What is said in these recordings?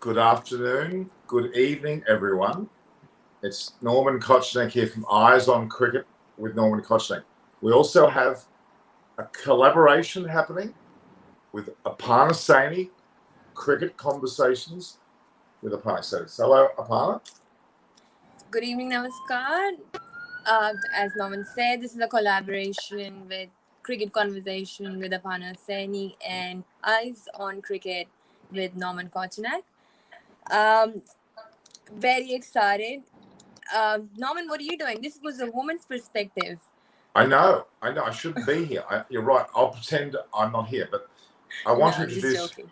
Good afternoon, good evening, everyone. It's Norman Kochannek here from Eyes on Cricket with Norman Kochannek. We also have a collaboration happening with Aparna Saini, Cricket Conversations with Aparna Saini. Hello, Aparna. Good evening, Namaskar. As Norman said, this is a collaboration with Cricket Conversation with Aparna Saini and Eyes on Cricket with Norman Kochannek. Very excited. Norman, what are you doing? This was a woman's perspective. I know. I shouldn't be here. You're right. I'll pretend I'm not here, but I want to introduce. Just joking.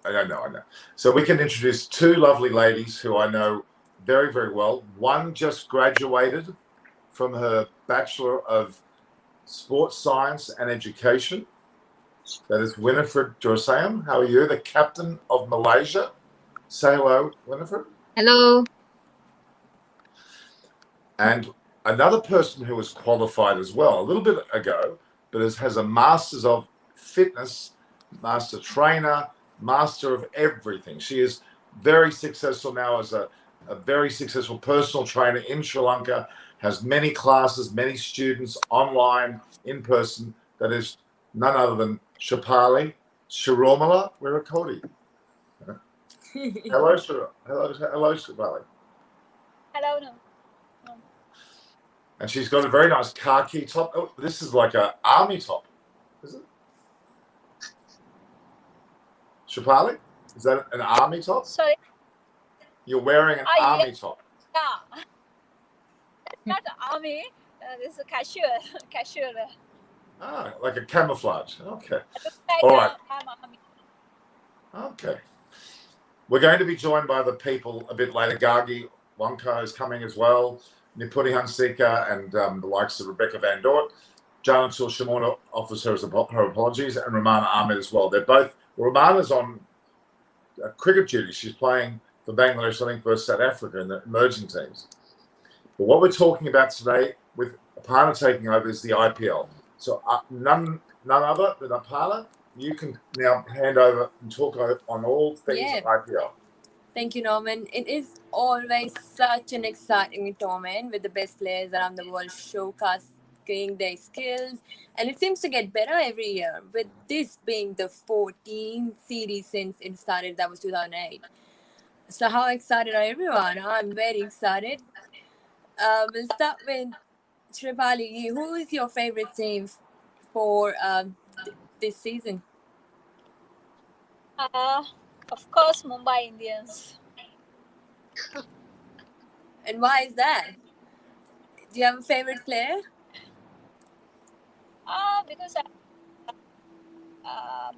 I know. So we can introduce two lovely ladies who I know very, very well. One just graduated from her Bachelor of Sports Science and Education. That is Winifred Duraisingam. How are you? The captain of Malaysia. Say hello, Winifred. Hello. And another person who was qualified as well a little bit ago, but has a Masters of Fitness, Master Trainer, Master of everything. She is very successful now as a very successful personal trainer in Sri Lanka, has many classes, many students online, in person. That is none other than Sripali, Weerakkody. Hello, Sripali. Hello. No. And she's got a very nice khaki top. Oh, this is like an army top, is it? Sripali? Is that an army top? Sorry. You're wearing an army top. Yeah. Not army. This is casual. Ah, like a camouflage. Okay. All right. Okay. We're going to be joined by the people a bit later. Gargi Wankar is coming as well. Nipuni, Hansika, and the likes of Rebeka Vandort. Jannatul, Sumona offers her apologies, and Rumana Ahmed as well. They're both. Rumana's on cricket duty. She's playing for Bangladesh, I think, versus South Africa in the emerging teams. But what we're talking about today, with Aparna taking over, is the IPL. So none other than Aparna, you can now hand over and talk on all things IPL. Thank you, Norman. It is always such an exciting tournament with the best players around the world showcasing their skills. And it seems to get better every year, with this being the 14th series since it started. That was 2008. So how excited are everyone? I'm very excited. We'll start with Sripali. Who is your favorite team for this season? Of course, Mumbai Indians. And why is that? Do you have a favorite player? Because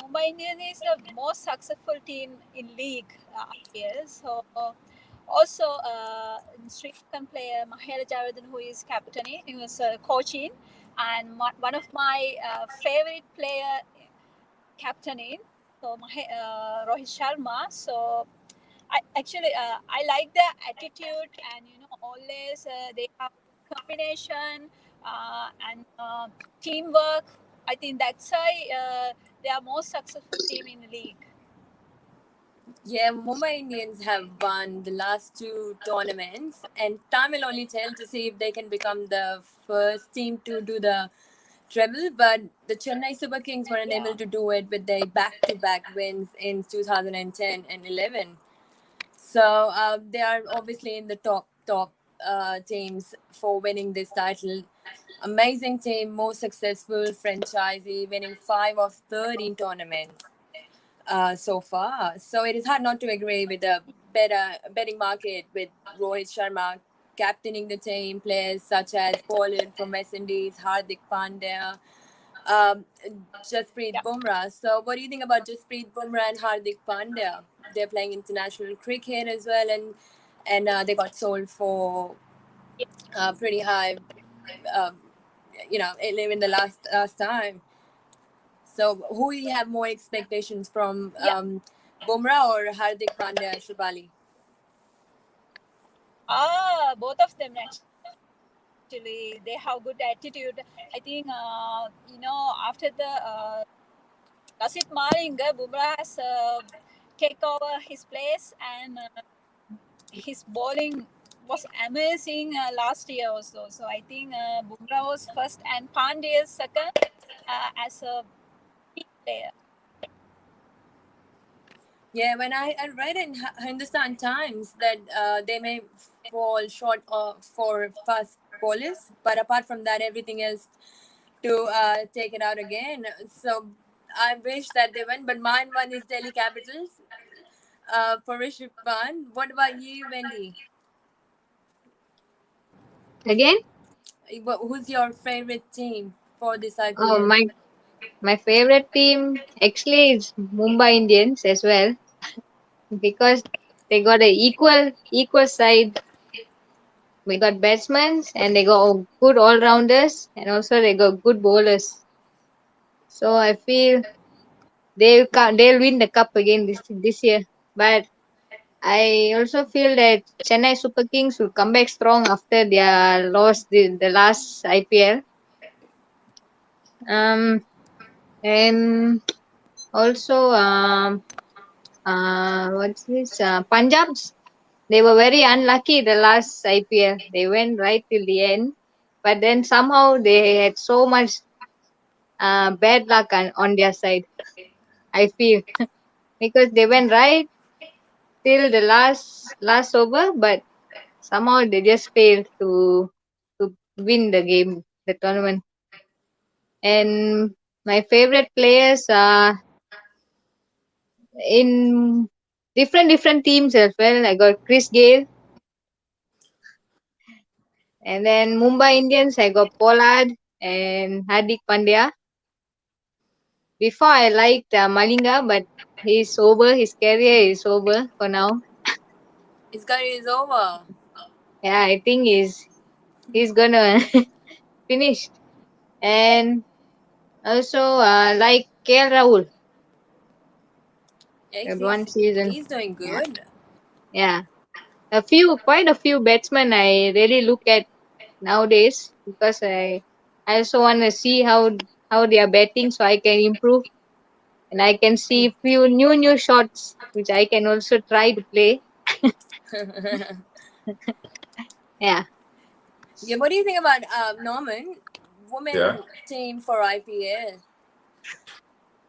Mumbai Indians is the most successful team in league IPL. So also Sri Lankan player Mahela Jayawardene, who is captaining, he was coaching, and one of my favorite player captaining. So Rohit Sharma. So I like their attitude, and always they have combination and teamwork. I think that's why they are most successful team in the league. Yeah, Mumbai Indians have won the last two tournaments, and time will only tell to see if they can become the first team to do the treble. But the Chennai Super Kings were unable to do it with their back-to-back wins in 2010 and 11. So they are obviously in the top teams for winning this title. Amazing team, most successful franchisee, winning 5 of 13 tournaments so far. So it is hard not to agree with the better betting market with Rohit Sharma captaining the team, players such as Pollard from West Indies, Hardik Pandya, Jasprit Bumrah. So what do you think about Jasprit Bumrah and Hardik Pandya? They're playing international cricket as well, and they got sold for pretty high, in the last time. So who do you have more expectations from, Bumrah or Hardik Pandya, Sripali? Both of them actually. They have good attitude. I think after the Lasit Malinga, Bumrah has take over his place, and his bowling was amazing last year also. So I think Bumrah was first and Pandya is second as a key player. Yeah, when I read in Hindustan Times that they may fall short for fast bowlers, but apart from that, everything else to take it out again. So I wish that they win, but mine one is Delhi Capitals for Rishabh Pant. What about you, Wendy? Again? Who's your favorite team for this Oh, IPL? my favorite team actually is Mumbai Indians as well, because they got a equal side. We got batsmen and they got good all rounders, and also they got good bowlers. So I feel they'll win the cup again this year. But I also feel that Chennai Super Kings will come back strong after their loss the last IPL. And also what's this? Punjab's, they were very unlucky the last IPL. They went right till the end, but then somehow they had so much bad luck on their side. I feel because they went right till the last over, but somehow they just failed to win the game, the tournament. And my favorite players are in different teams as well. I got Chris Gale, and then Mumbai Indians I got Pollard and Hardik Pandya. Before I liked Malinga, but he's over. His career is over for now. His career is over. Yeah, I think he's gonna finish. And also like KL Rahul Yeah, at one season. he's doing Yeah, good. yeah. Quite a few batsmen I really look at nowadays, because I also want to see how they are batting so I can improve, and I can see few new shots which I can also try to play. Yeah. Yeah, what do you think about Norman, Yeah. women team for IPL?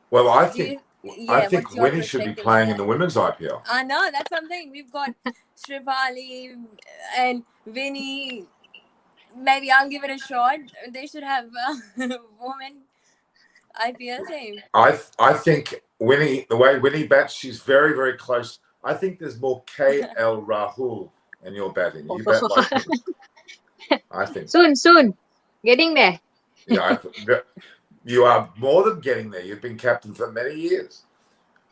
Well, I Do you, think yeah, what's your Winnie should be perspective on playing in that? the women's IPL. I know that's something we've got Sripali and Vinny. Maybe I'll give it a shot. They should have a women IPL team. I think Winnie, the way Winnie bats, she's very, very close. I think there's more KL Rahul in your batting. You bat like him. I think. Soon, getting there. Yeah, you are more than getting there. You've been captain for many years.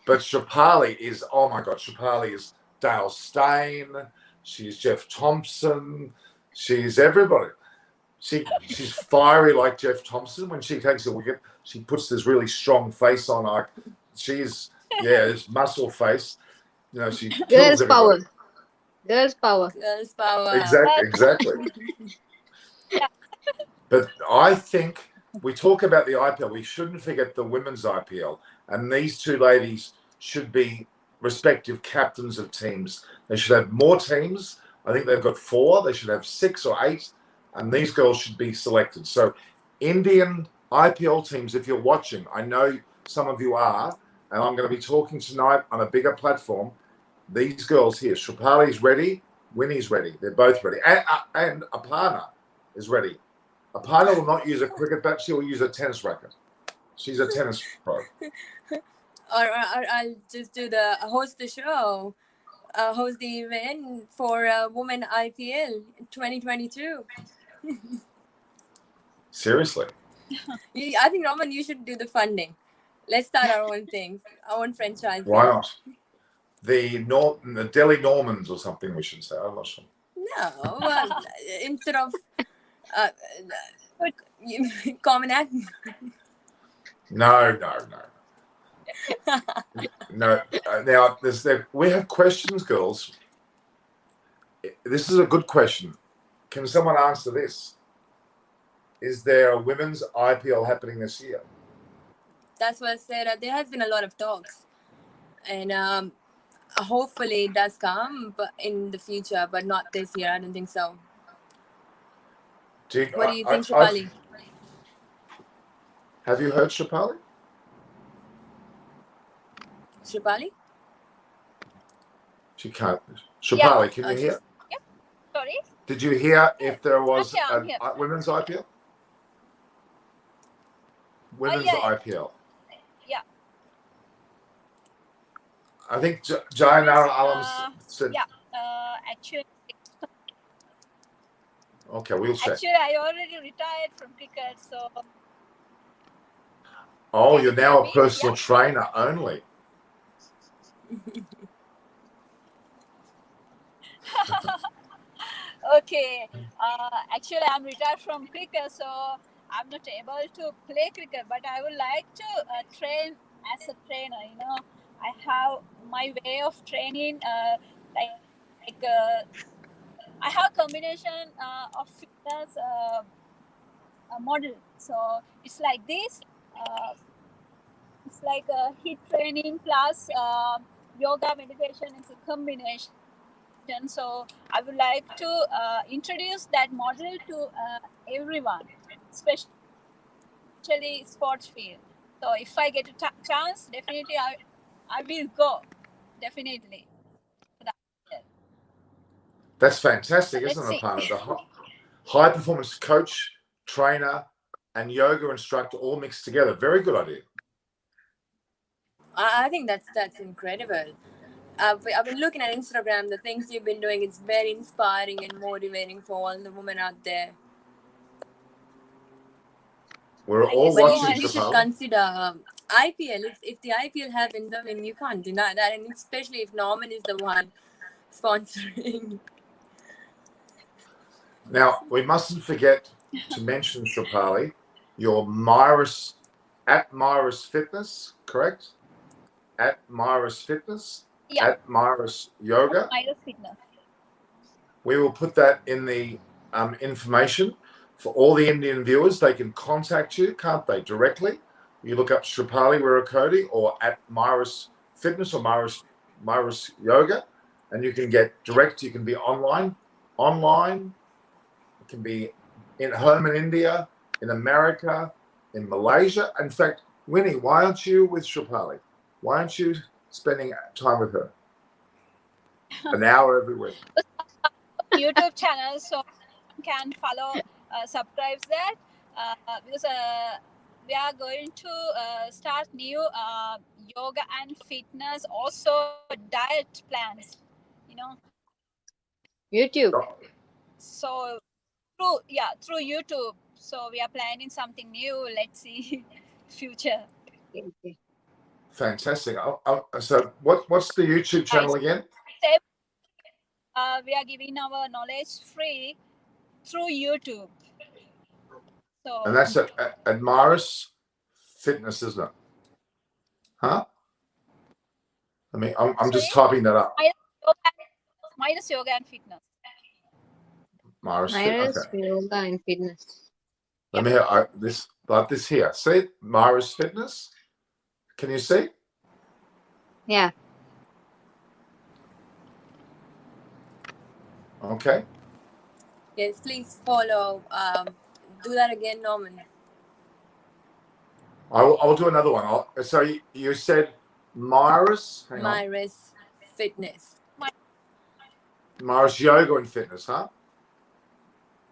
But Sripali is, oh my God, Sripali is Dale Steyn. She's Jeff Thompson. She's everybody. She's fiery like Jeff Thompson. When she takes a wicket, she puts this really strong face on. Like she's, yeah, this muscle face. You know, she kills Girls everybody. power. Girls power. Girls power. Exactly. But I think we talk about the IPL. We shouldn't forget the women's IPL. And these two ladies should be respective captains of teams. They should have more teams. I think they've got 4. They should have 6 or 8. And these girls should be selected. So Indian IPL teams, if you're watching, I know some of you are, and I'm going to be talking tonight on a bigger platform. These girls here, Sripali's ready, Winnie's ready. They're both ready. And Aparna is ready. Aparna will not use a cricket bat. She will use a tennis racket. She's a tennis pro. Or I'll just do host the show, host the event for Women IPL 2022. Seriously. I think, Roman, you should do the funding. Let's start our own thing, our own franchise. Why not? The Delhi Normans or something, we should say. I'm not sure. No, well, instead of common act. No. No. Now, we have questions, girls. This is a good question. Can someone answer this? Is there a women's IPL happening this year? That's what I said. There has been a lot of talks, and hopefully it does come but in the future, but not this year. I don't think so. What do you think, Sripali? Have you heard Sripali? Sripali? She can't. Sripali, can you hear? Yep. Sorry? Did you hear if there was I'm a here. women's IPL? Women's yeah. IPL. Yeah. I think Jayanara Alam said. Yeah. Actually, Okay, we'll check. Actually, I already retired from cricket, so. Oh, you're now a personal trainer only. Okay. Actually, I'm retired from cricket, so I'm not able to play cricket. But I would like to train as a trainer. You know, I have my way of training. I have combination of fitness model. So it's like this. It's like a HIIT training plus yoga meditation is a combination. So I would like to introduce that model to everyone, especially sports field. So if I get a chance, definitely I will go. Definitely. That's fantastic, isn't it, Aparna? The high performance coach, trainer, and yoga instructor all mixed together. Very good idea. I think that's incredible. I've been looking at Instagram. The things you've been doing, it's very inspiring and motivating for all the women out there. We're all watching. You should consider IPL. If the IPL happens, I mean, you can't deny that, and especially if Norman is the one sponsoring. Now, we mustn't forget to mention, Sripali, your Myris, at Myris Fitness, correct? At Myris Fitness, at Myris Yoga. Myris Fitness. We will put that in the information for all the Indian viewers. They can contact you, can't they, directly? You look up Sripali Weerakkody or at Myris Fitness or Myris Yoga, and you can get direct. You can be online. It can be in home in India, in America, in Malaysia. In fact, Winnie, why aren't you with Sripali? Why aren't you spending time with her? An hour every week. YouTube channel, so you can follow, subscribe that because we are going to start new yoga and fitness, also diet plans. You know. YouTube. So through YouTube. So we are planning something new. Let's see future. Okay. Fantastic. So what's the YouTube channel again? We are giving our knowledge free through YouTube. So, and that's at Myris Fitness, isn't it? Huh? I mean, I'm just typing that up. Myris Yoga and Fitness. Myris Yoga and Fitness. Let me hear this, like this here. See, Myris Fitness. Can you see? Yeah. Okay. Yes, please follow. Do that again, Norman. I'll do another one. So you said Myris. Myris Fitness. Myris Yoga and Fitness, huh?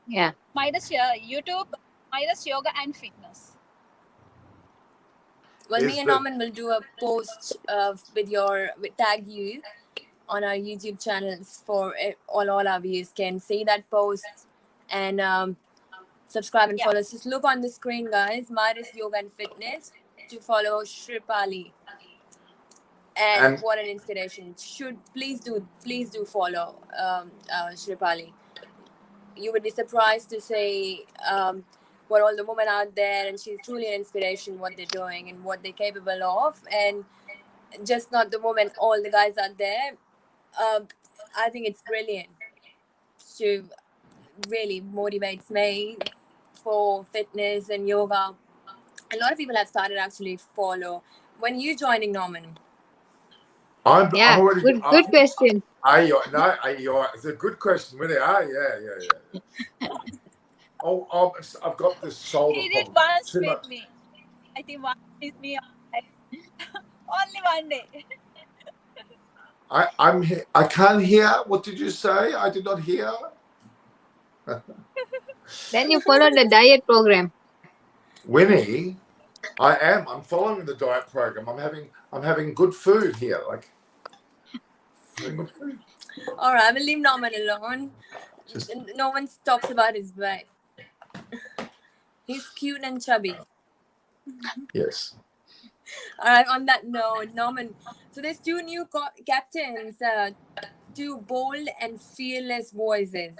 Yeah. Myris YouTube, Myris Yoga and Fitness. Well, me and Norman will do a post with tag you on our YouTube channels for all our viewers can see that post and subscribe and follow us. Just look on the screen, guys. Myris Yoga and Fitness to follow Sripali. And what an inspiration! Please do follow Sripali. You would be surprised to say what all the women out there, and she's truly an inspiration. What they're doing and what they're capable of, and just not the women, all the guys out there. I think it's brilliant. She really motivates me for fitness and yoga. A lot of people have started actually follow. When you joining, Norman? I'm Yeah, already. good question. It's a good question, really. Yeah. Oh, I've got this shoulder He did problem. once Too with much. me. I think once with me. Only one day. I can't hear. What did you say? I did not hear. Then you follow the diet program. Winnie, I am. I'm following the diet program. I'm having good food here. Like having good food. All right, I will leave Norman alone. Just No one talks about his weight. He's cute and chubby. yes. All right, on that note, Norman, so there's two new captains, two bold and fearless voices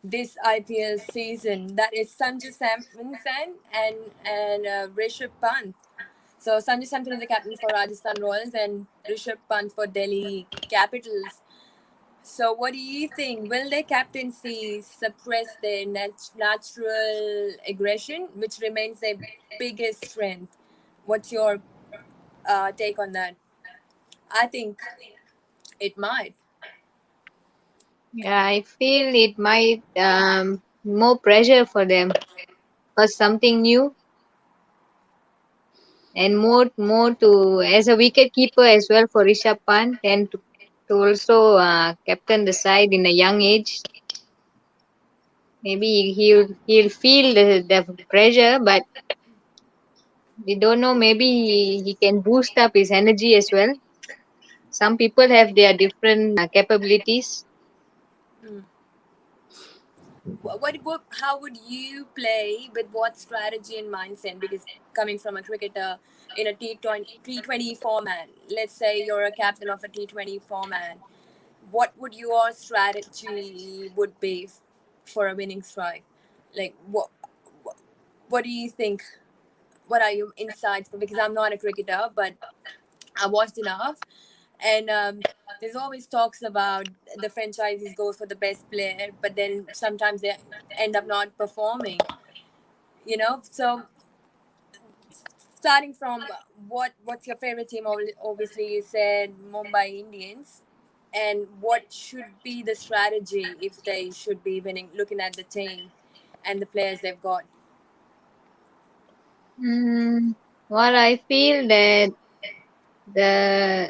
this IPL season. That is Sanju Samson and Rishabh Pant. So Sanju Samson is the captain for Rajasthan Royals and Rishabh Pant for Delhi Capitals. So what do you think? Will their captaincy suppress their natural aggression, which remains their biggest strength? What's your take on that? I think it might. Yeah, I feel it might more pressure for them because something new and more to as a wicket keeper as well for Rishabh Pant and to also captain the side in a young age. Maybe he'll feel the pressure, but we don't know. Maybe he can boost up his energy as well. Some people have their different capabilities. Mm. How would you play with what strategy and mindset? Because coming from a cricketer in a T20 format, let's say you're a captain of a T20 format, what would your strategy would be for a winning strike? Like what, what do you think? What are your insights? Because I'm not a cricketer, but I watched enough, and there's always talks about the franchises go for the best player, but then sometimes they end up not performing. So starting from what's your favorite team? Obviously, you said Mumbai Indians, and what should be the strategy if they should be winning? Looking at the team and the players they've got. Well, I feel that the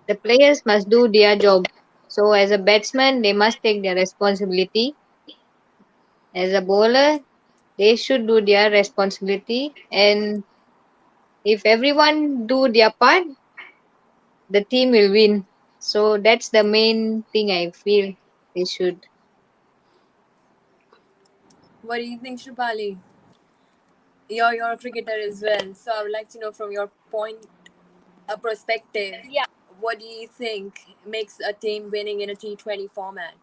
the players must do their job. So as a batsman, they must take their responsibility. As a bowler, they should do their responsibility. And if everyone do their part, the team will win. So that's the main thing I feel they should. What do you think, Sripali? You're a cricketer as well, so I would like to know from your point a perspective. Yeah. What do you think makes a team winning in a T20 format?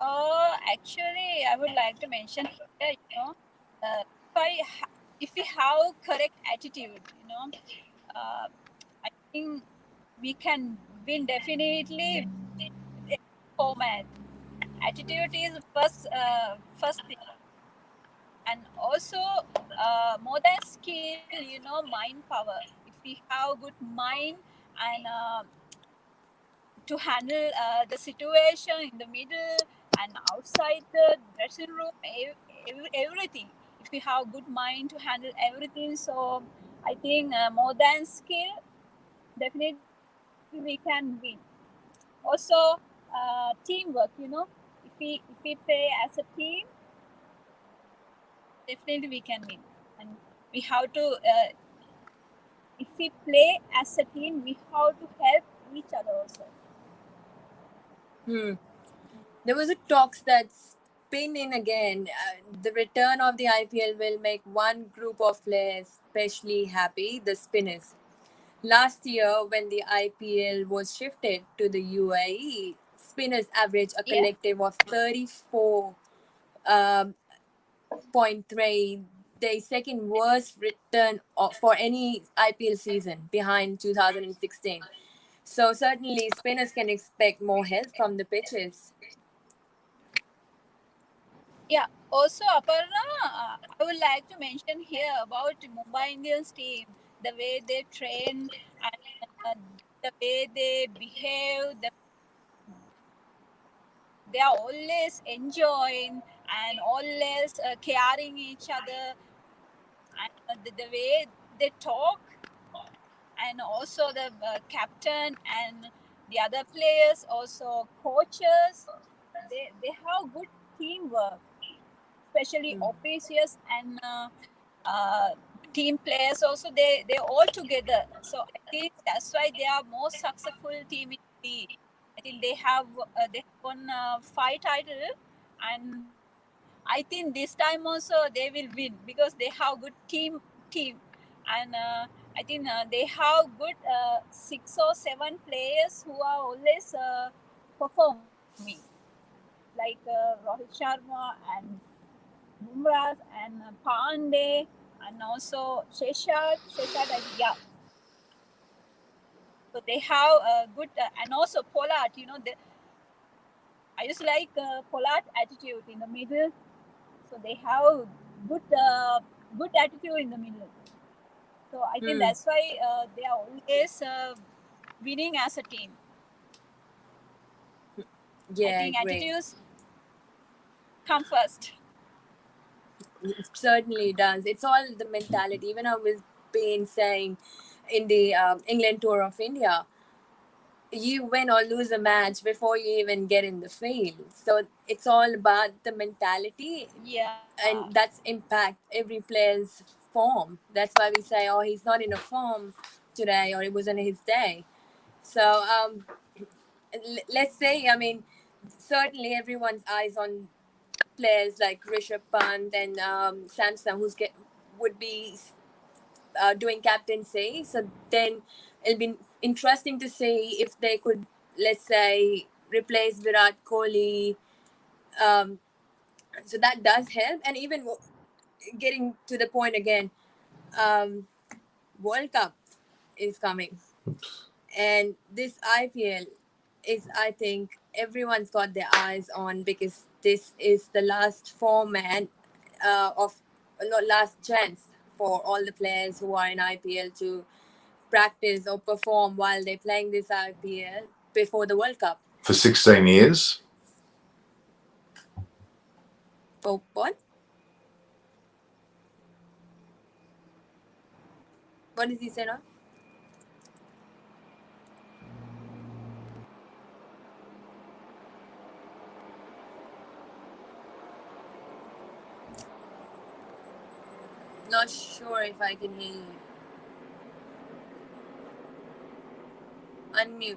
Actually, I would like to mention here, uh, if we have correct attitude, I think we can win definitely in format. Attitude is first thing, and also more than skill, mind power. If we have good mind and to handle the situation in the middle and outside the dressing room, everything. If we have good mind to handle everything, so I think more than skill, definitely we can win. Also, teamwork. If we play as a team, definitely we can win. And we have to. If we play as a team, we have to help each other also. There was a talks that spin in again. The return of the IPL will make one group of players especially happy, the spinners. Last year, when the IPL was shifted to the UAE, spinners averaged a Yeah. collective of 34 um, 0.3, the second worst return for any IPL season behind 2016. So certainly spinners can expect more help from the pitches. Yeah. Also, Aparna, I would like to mention here about Mumbai Indians team, the way they train and the way they behave, they are always enjoying and always caring each other, and the way they talk, and also the captain and the other players, also coaches, they have good teamwork, especially officials and team players also, they all together. So I think that's why they are most successful team in the league. I think they have won 5 titles, and I think this time also they will win because they have good team, and I think they have good 6 or 7 players who are always performing, like Rohit Sharma and Bumrah and Pandey, and also Sheshad, yeah. So they have a good and also Pollard. I just like Pollard attitude in the middle. So they have good attitude in the middle. So I think that's why they are always winning as a team. Yeah, I think great. attitudes come first. It certainly does. It's all the mentality. Even I was been saying in the England tour of India, you win or lose a match before you even get in the field. So it's all about the mentality, Yeah. and that's impact every player's form. That's why we say, oh, he's not in a form today, or it wasn't his day. So let's say, I mean, certainly everyone's eyes on players like Rishabh Pant and Samson, would be doing captaincy. So then it'll be interesting to see if they could, let's say, replace Virat Kohli. Um, so that does help. And even getting to the point again, um, World Cup is coming, and this IPL is, I think, everyone's got their eyes on, because this is the last format of last chance for all the players who are in IPL to practice or perform while they're playing this IPL before the World Cup. For 16 years. Oh, what? What did he say now? Not sure if I can hear you. Unmute.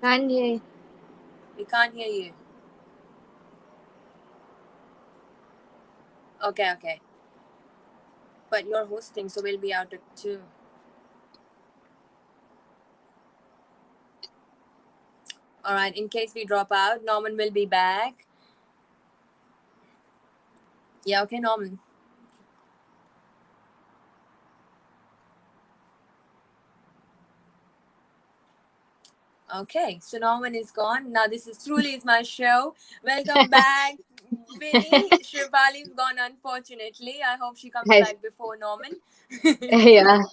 Can't hear. We can't hear you. Okay. But you're hosting, so we'll be out at 2. All right, in case we drop out, Norman will be back. Yeah, okay, Norman. Okay, so Norman is gone. Now this is truly is my show. Welcome back, Vinny. Sripali's gone, unfortunately. I hope she comes Yes. back before Norman. Yeah.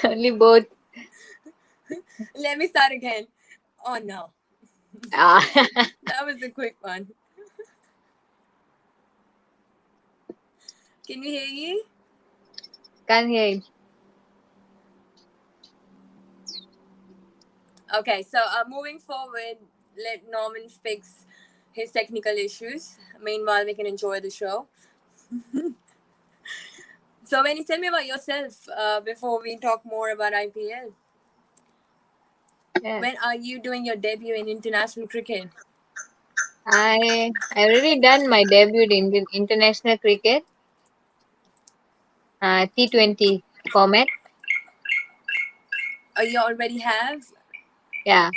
Only both. Let me start again. Oh no, Ah. that was a quick one. Can we hear you? Can't hear it. Okay, so moving forward, let Norman fix his technical issues. Meanwhile, we can enjoy the show. So, Vinny, tell me about yourself before we talk more about IPL. Yeah. When are you doing your debut in international cricket? I already done my debut in the international cricket, T20 format. Oh, you already have? Yeah.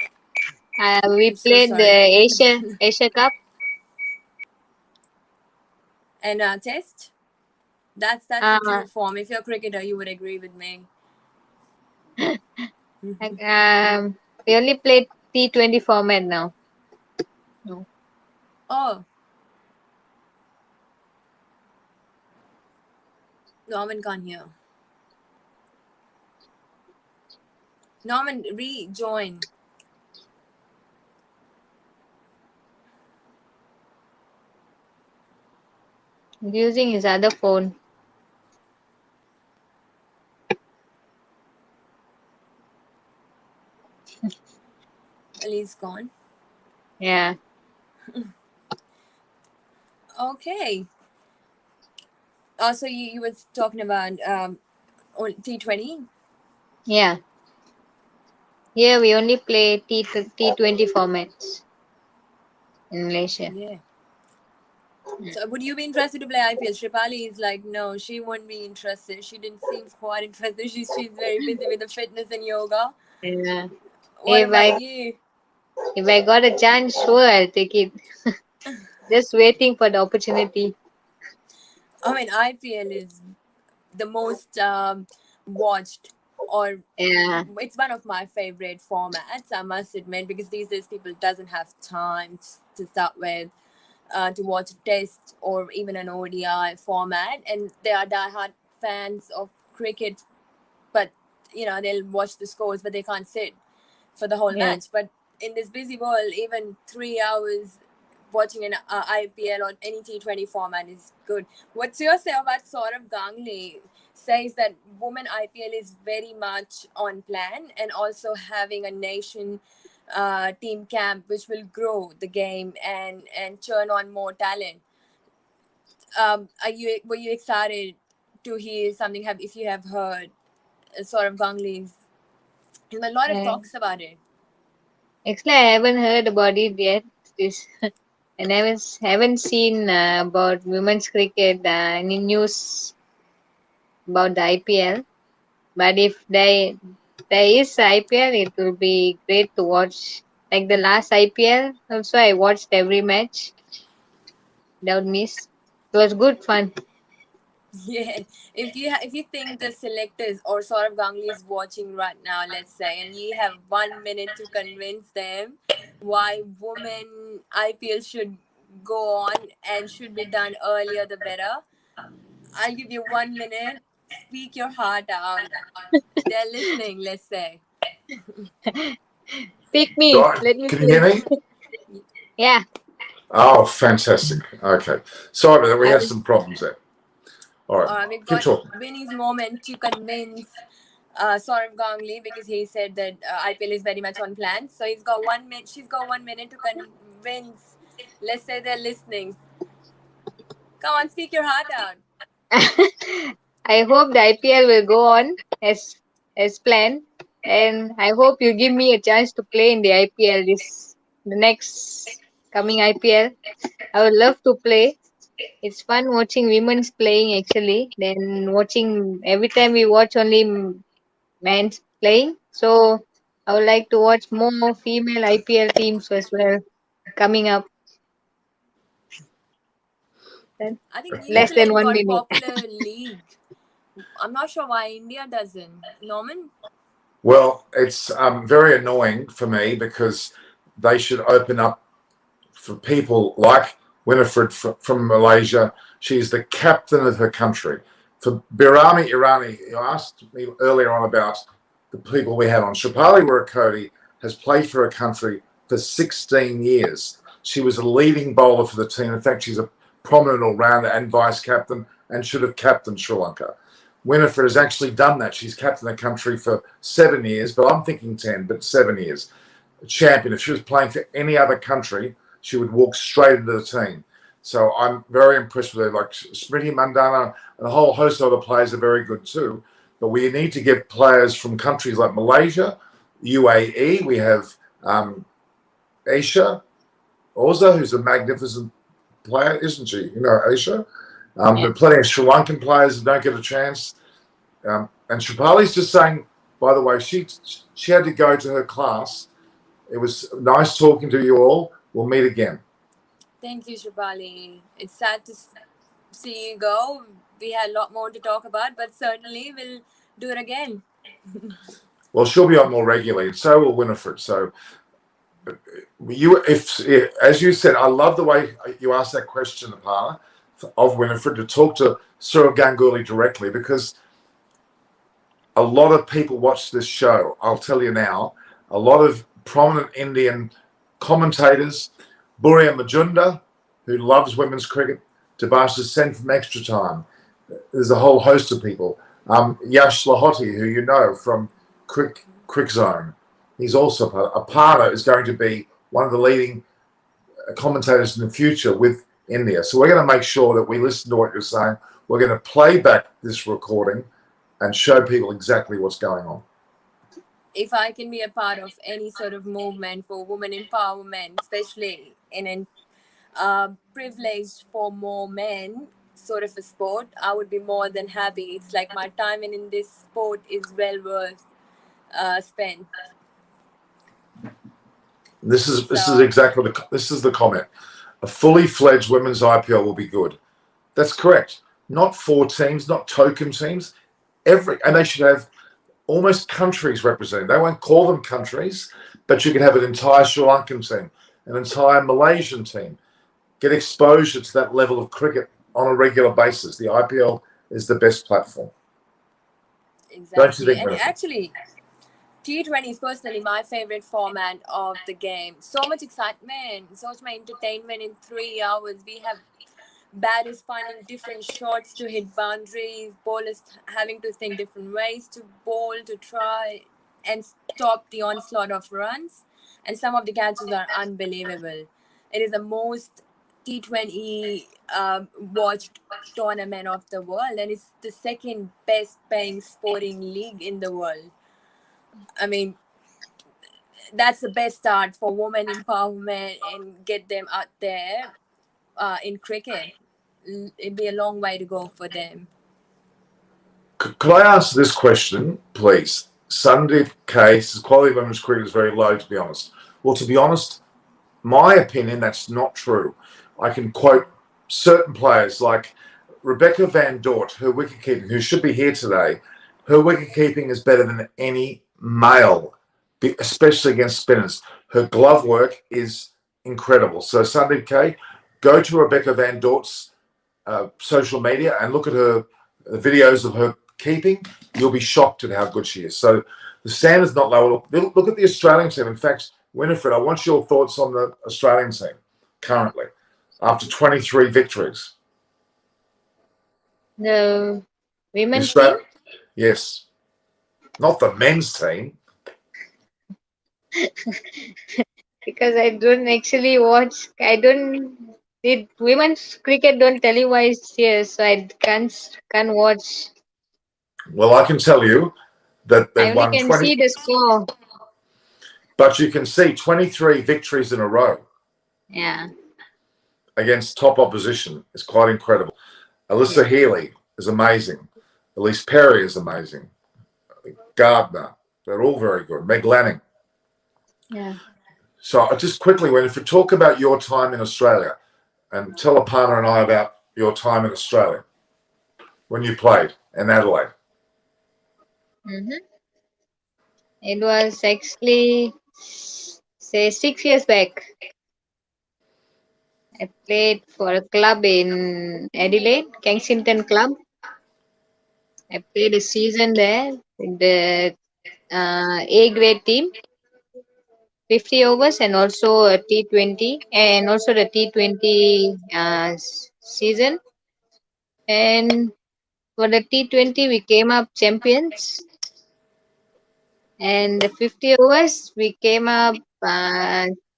We I'm so played the sorry. Asia Cup. And test? That's the Uh, true form. If you're a cricketer, you would agree with me. like, we only played T20 format now. No. Oh, Norman can't hear. Norman, rejoin. Using his other phone. Well, he's gone. Yeah. Okay. Also, you were talking about T20. Yeah. Here we only play T20 formats in Malaysia. Yeah. So would you be interested to play IPL? Sripali is like, no, she won't be interested. She didn't seem quite interested. She's very busy with the fitness and yoga. Yeah. What about you? If I got a chance, sure, I'll take it. Just waiting for the opportunity. I mean, IPL is the most watched, or Yeah. it's one of my favorite formats, I must admit, because these days people doesn't have time to start with to watch a test or even an ODI format, and they are diehard fans of cricket, but they'll watch the scores, but they can't sit for the whole Yeah. match. But in this busy world, even 3 hours watching an IPL or any T20 format is good. What's your say about Saurav Ganguly? Says that women IPL is very much on plan, and also having a nation team camp which will grow the game and churn on more talent. Were you excited to hear something? If you have heard Saurav Ganguly's, there's a lot of Yeah. talks about it. Actually, I haven't heard about it yet. This and I haven't seen about women's cricket any news about the IPL. But if there is IPL, it will be great to watch. Like the last IPL, also I watched every match without miss. It was good fun. Yeah, if you think the selectors or Saurav Ganguly is watching right now, let's say, and you have 1 minute to convince them why women IPL should go on and should be done earlier, the better. I'll give you 1 minute. Speak your heart out. They're listening. Let's say. Pick me. Right. Let me Can you hear play. me? Yeah. Oh, fantastic. Okay. Sorry, but we I had was, some problems there. All right. We've Keep got talking. Winnie's moment to convince Saurav Ganguly, because he said that IPL is very much on plan. So he's got 1 minute. She's got 1 minute to convince. Let's say they're listening. Come on, speak your heart out. I hope the IPL will go on as planned, and I hope you give me a chance to play in the IPL the next coming IPL. I would love to play. It's fun watching women's playing actually. Then watching every time we watch only men's playing. So I would like to watch more female IPL teams as well coming up. Then I think New less than Zealand one got minute. popular league. I'm not sure why India doesn't. Norman? Well, it's very annoying for me because they should open up for people like Winifred from Malaysia. She's the captain of her country. For Birami Irani, you asked me earlier on about the people we had on. Sripali Weerakkody has played for her country for 16 years. She was a leading bowler for the team. In fact, she's a prominent all-rounder and vice-captain and should have captained Sri Lanka. Winifred has actually done that. She's captained the country for 7 years, but I'm thinking 10, but 7 years. A champion. If she was playing for any other country, she would walk straight into the team. So I'm very impressed with her. Like Smriti Mandana and a whole host of other players are very good too. But we need to get players from countries like Malaysia, UAE. We have Aisha Oza, who's a magnificent player, isn't she? You know, Aisha. Yeah. There are plenty of Sri Lankan players that don't get a chance. And Sripali's just saying, by the way, she had to go to her class. It was nice talking to you all. We'll meet again. Thank you, Sripali. It's sad to see you go. We had a lot more to talk about, but certainly we'll do it again. Well, she'll be on more regularly, and so will Winifred. So as you said, I love the way you asked that question, Aparna, of Winifred, to talk to Saurav Ganguly directly, because a lot of people watch this show. I'll tell you now, a lot of prominent Indian commentators, Burya Majunda, who loves women's cricket, Debash sent from Extra Time. There's a whole host of people. Yash Lahoti, who you know from Crick Zone, he's also part. Aparna is going to be one of the leading commentators in the future with India. So we're going to make sure that we listen to what you're saying. We're going to play back this recording and show people exactly what's going on. If I can be a part of any sort of movement for women empowerment, especially in a privileged for more men sort of a sport, I would be more than happy. It's like my time in this sport is well worth spent. This is exactly the comment. A fully fledged women's IPL will be good. That's correct. Not 4 teams, not token teams. And they should have almost countries represented. They won't call them countries, but you could have an entire Sri Lankan team, an entire Malaysian team. Get exposure to that level of cricket on a regular basis. The IPL is the best platform. Exactly. Don't you think, and Winifred? Actually, T20 is personally my favorite format of the game. So much excitement, so much entertainment in 3 hours. We have batters finding different shots to hit boundaries, bowlers having to think different ways to bowl to try and stop the onslaught of runs. And some of the catches are unbelievable. It is the most T20 watched tournament of the world, and it's the second best paying sporting league in the world. I mean, that's the best start for women empowerment and get them out there in cricket. It'd be a long way to go for them. Could I answer this question, please? Sandeep Case, quality of women's cricket is very low, to be honest. Well, to be honest, my opinion, that's not true. I can quote certain players like Rebeka Vandort, her wicketkeeping, who should be here today. Her wicketkeeping is better than any male, especially against spinners. Her glove work is incredible. So Sandeep K, go to Rebeka Vandort's social media and look at her videos of her keeping. You'll be shocked at how good she is. So the standard's not low. Look at the Australian team. In fact, Winifred, I want your thoughts on the Australian team currently after 23 victories. The women's team? Yes. Not the men's team. Because I don't actually watch. Women's cricket don't televise here, so I can't watch. Well, I can tell you that I they've only won can 20. see the score. But you can see 23 victories in a row. Yeah. Against top opposition. It's quite incredible. Alyssa Healy is amazing. Elise Perry is amazing. Gardner. They're all very good. Meg Lanning. Yeah. So just quickly, if you talk about your time in Australia, and tell Aparna and I about your time in Australia when you played in Adelaide. Mm-hmm. It was actually, say, 6 years back. I played for a club in Adelaide, Kensington Club. I played a season there with the A grade team, 50 overs, and also a T20, and also the T20 season. And for the T20, we came up champions. And the 50 overs, we came up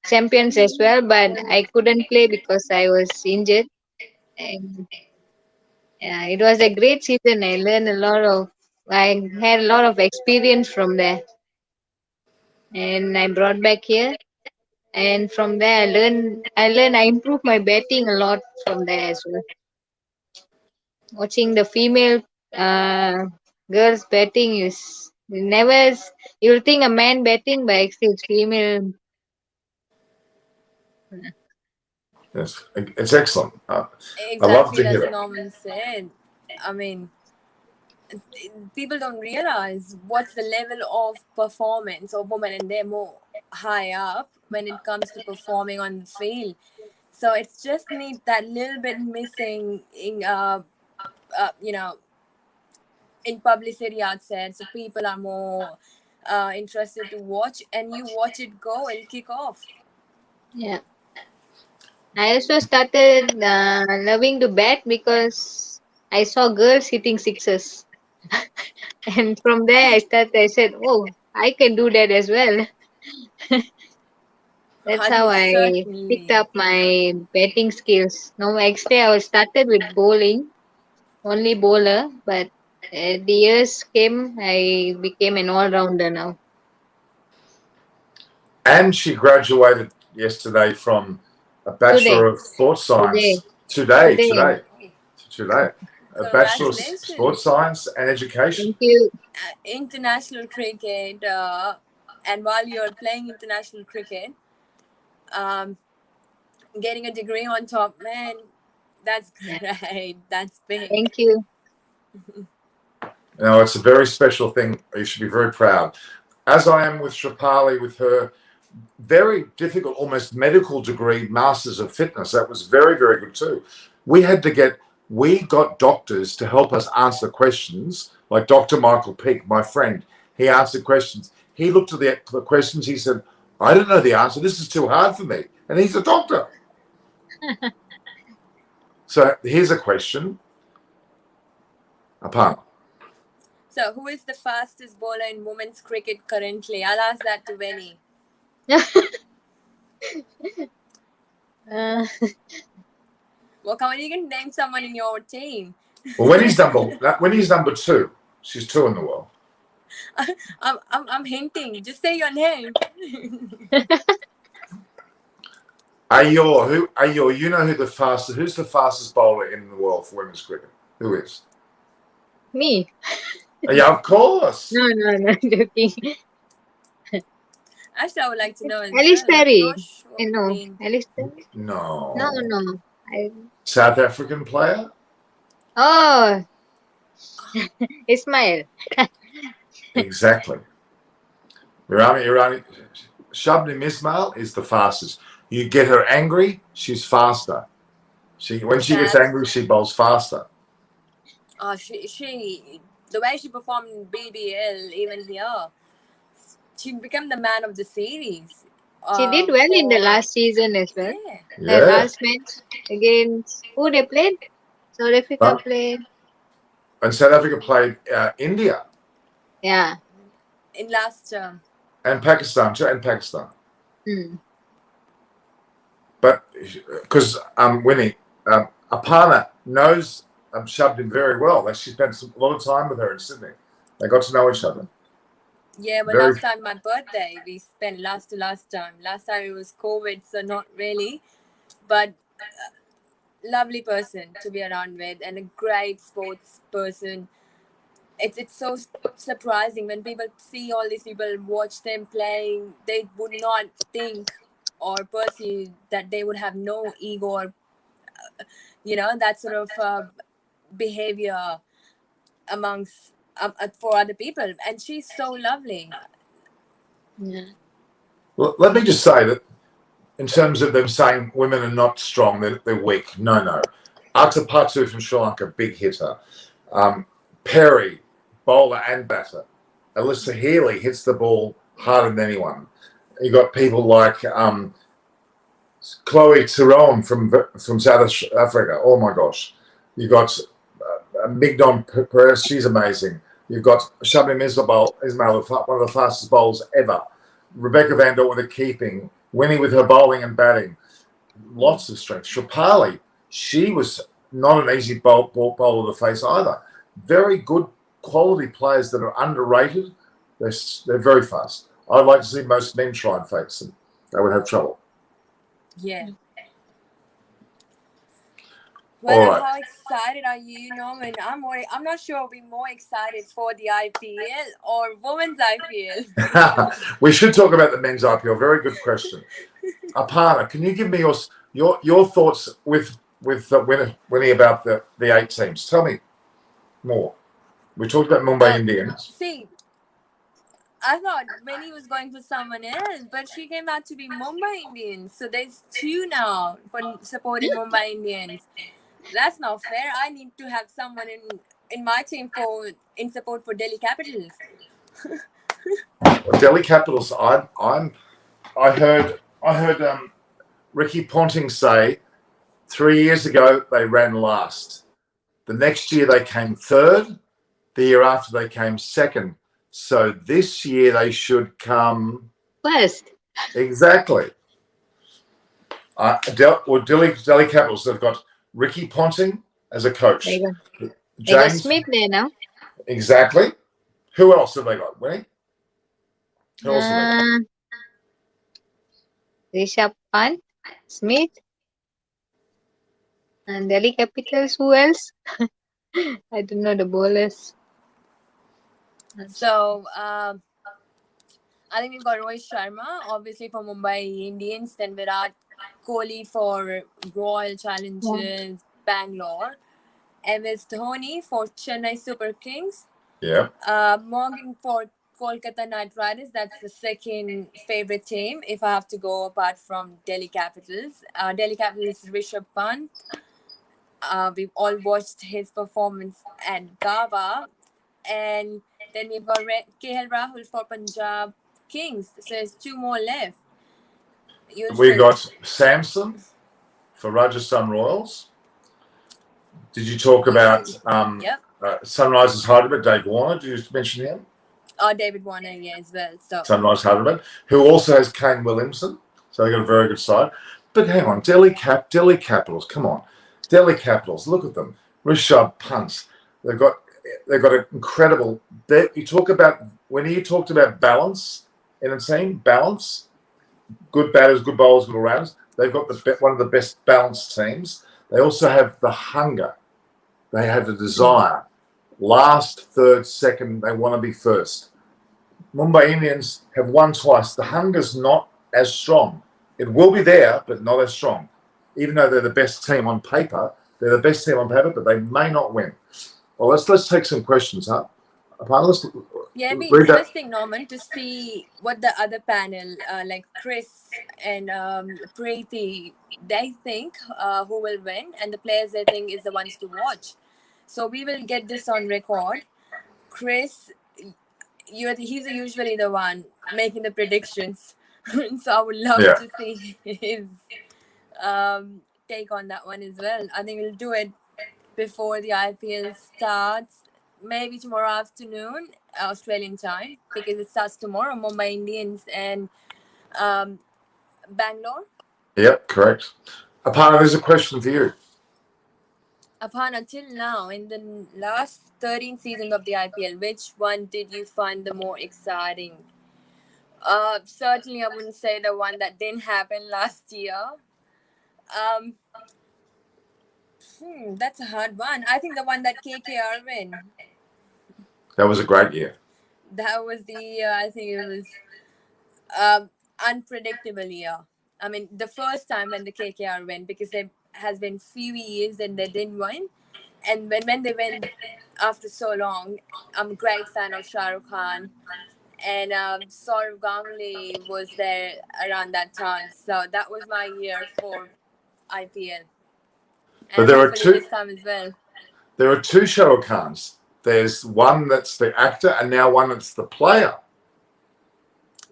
champions as well, but I couldn't play because I was injured. And it was a great season. I had a lot of experience from there. And I brought back here. And from there, I improved my batting a lot from there as well. Watching the female girls batting you'll think a man batting, but actually it's female. Yes, it's excellent. Exactly, I love to hear as it. Norman said. I mean, people don't realize what's the level of performance of women, and they're more high up when it comes to performing on the field. So it's just need that little bit missing in in publicity outside, so people are more interested to watch, and you watch it go and kick off. Yeah. I also started loving to bat because I saw girls hitting sixes. And from there I said, oh, I can do that as well. That's how I picked Certainly. up my batting skills. No, actually I was started with bowling, only bowler, but the years came, I became an all-rounder now. And she graduated yesterday from a Bachelor Today, of Sports today, Science. Today. today. A Bachelor of Congratulations. Sports Science and Education. Thank you. International cricket, and while you're playing international cricket, um, getting a degree on top, man, that's Yeah. great. That's big. Thank you. No, it's a very special thing. You should be very proud. As I am with Sripali, with her very difficult, almost medical degree, Masters of Fitness. That was very, very good too. We got doctors to help us answer questions, like Dr. Michael Peake, my friend. He answered questions. He looked at the questions. He said, I don't know the answer. This is too hard for me. And he's a doctor. So here's a question. Aparna. So, who is the fastest bowler in women's cricket currently? I'll ask that to Winnie. Well, come on, you can name someone in your team. Well, Winnie's number 2. She's 2 in the world. I'm hinting. Just say your name. Ayor, you know who's the fastest bowler in the world for women's cricket? Who is? Me. Yeah, of course. No, joking. Actually, I would like to know. Alice Terry. Sure. No, Alice Terry. No. No. South African player? Oh, Ismail. Exactly. Irani. Shabnim Ismail is the fastest. You get her angry, she's faster. When she gets angry, she bowls faster. She the way she performed in BBL, even here, she became the man of the series. She did well in the last season as well. Yeah. The last match against who they played? South Africa played. And South Africa played India. Yeah. In last term. And Pakistan too, Hmm. But because Winnie, Aparna knows Shabnim very well. Like, she spent a lot of time with her in Sydney. They got to know each other. Yeah, but last time my birthday, we spent last time. Last time it was COVID, so not really. But lovely person to be around with, and a great sports person. It's so surprising when people see all these people, watch them playing. They would not think or perceive that they would have no ego or that sort of behavior amongst for other people, and she's so lovely. Yeah. Well, let me just say that in terms of them saying women are not strong, they're weak. No. Atapatu from Sri Lanka, big hitter. Perry, bowler and batter. Alyssa Healy hits the ball harder than anyone. You got people like Chloe Tyrone from South Africa. Oh my gosh. You got Mignon Perez, she's amazing. You've got Shabnim Ismail, one of the fastest bowlers ever. Rebeka Vandort with her keeping. Winnie with her bowling and batting. Lots of strength. Sripali, she was not an easy bowler to face either. Very good quality players that are underrated. They're very fast. I'd like to see most men try and face them. They would have trouble. Yeah. Well, right. How excited are you, Norman? I'm not sure I'll be more excited for the IPL or women's IPL. We should talk about the men's IPL. Very good question. Aparna, can you give me your thoughts with Winnie about the 8 teams? Tell me more. We talked about Mumbai Indians. See, I thought Winnie was going for someone else, but she came out to be Mumbai Indians. So there's 2 now for supporting Mumbai Indians. That's not fair. I need to have someone in my team in support for Delhi Capitals. Delhi Capitals. I heard Ricky Ponting say 3 years ago they ran last. The next year they came third. The year after they came second. So this year they should come First. Exactly. Delhi Capitals. They've got Ricky Ponting as a coach. They got James Smith there now. Exactly. Who else have they got? Winnie? Who else have they got? Rishabh Pant, Smith, and Delhi Capitals. Who else? I don't know the bowlers. So I think we've got Rohit Sharma, obviously for Mumbai Indians, then Virat Kohli for Royal Challengers Bangalore, MS Dhoni for Chennai Super Kings, Yeah. Morgan for Kolkata Knight Riders. That's the second favorite team if I have to go apart from Delhi Capitals. Delhi Capitals Rishabh Pant. We've all watched his performance at Gava. And then we've got KL Rahul for Punjab Kings. So there's two more left. We got Samson for Rajasthan Royals. Did you talk about Sunrisers Hyderabad, Dave Warner? Did you mention him? David Warner, yeah, as well. So Sunrisers Hyderabad, who also has Kane Williamson. So they got a very good side. But hang on, Delhi Capitals, come on. Delhi Capitals, look at them. Rishabh Pant. They've got an incredible. You talk about when you talked about balance in a team, balance, good batters, good bowlers, good all-rounders. They've got one of the best balanced teams. They also have the hunger. They have the desire. Last, third, second, they want to be first. Mumbai Indians have won twice. The hunger's not as strong. It will be there, but not as strong. Even though they're the best team on paper, but they may not win. Well, let's take some questions, huh? Yeah, it'd be interesting, Norman, to see what the other panel, like Chris and Preity, they think who will win, and the players they think is the ones to watch. So we will get this on record. Chris, he's usually the one making the predictions. So I would love to see his take on that one as well. I think we'll do it before the IPL starts, maybe tomorrow afternoon, Australian time, because it starts tomorrow, Mumbai Indians and Bangalore. Yep, correct. Aparna, there's a question for you. Aparna, till now, in the last 13 seasons of the IPL, which one did you find the more exciting? Certainly, I wouldn't say the one that didn't happen last year. That's a hard one. I think the one that KKR win. That was a great year. That was the year, I think it was unpredictable year. I mean, the first time when the KKR win, because there has been few years and they didn't win. And when they went after so long, I'm a great fan of Shah Rukh Khan. And Saurav Ganguly was there around that time. So that was my year for IPL. And but this time as well. There are two Shah Rukh Khans. There's one that's the actor and now one that's the player.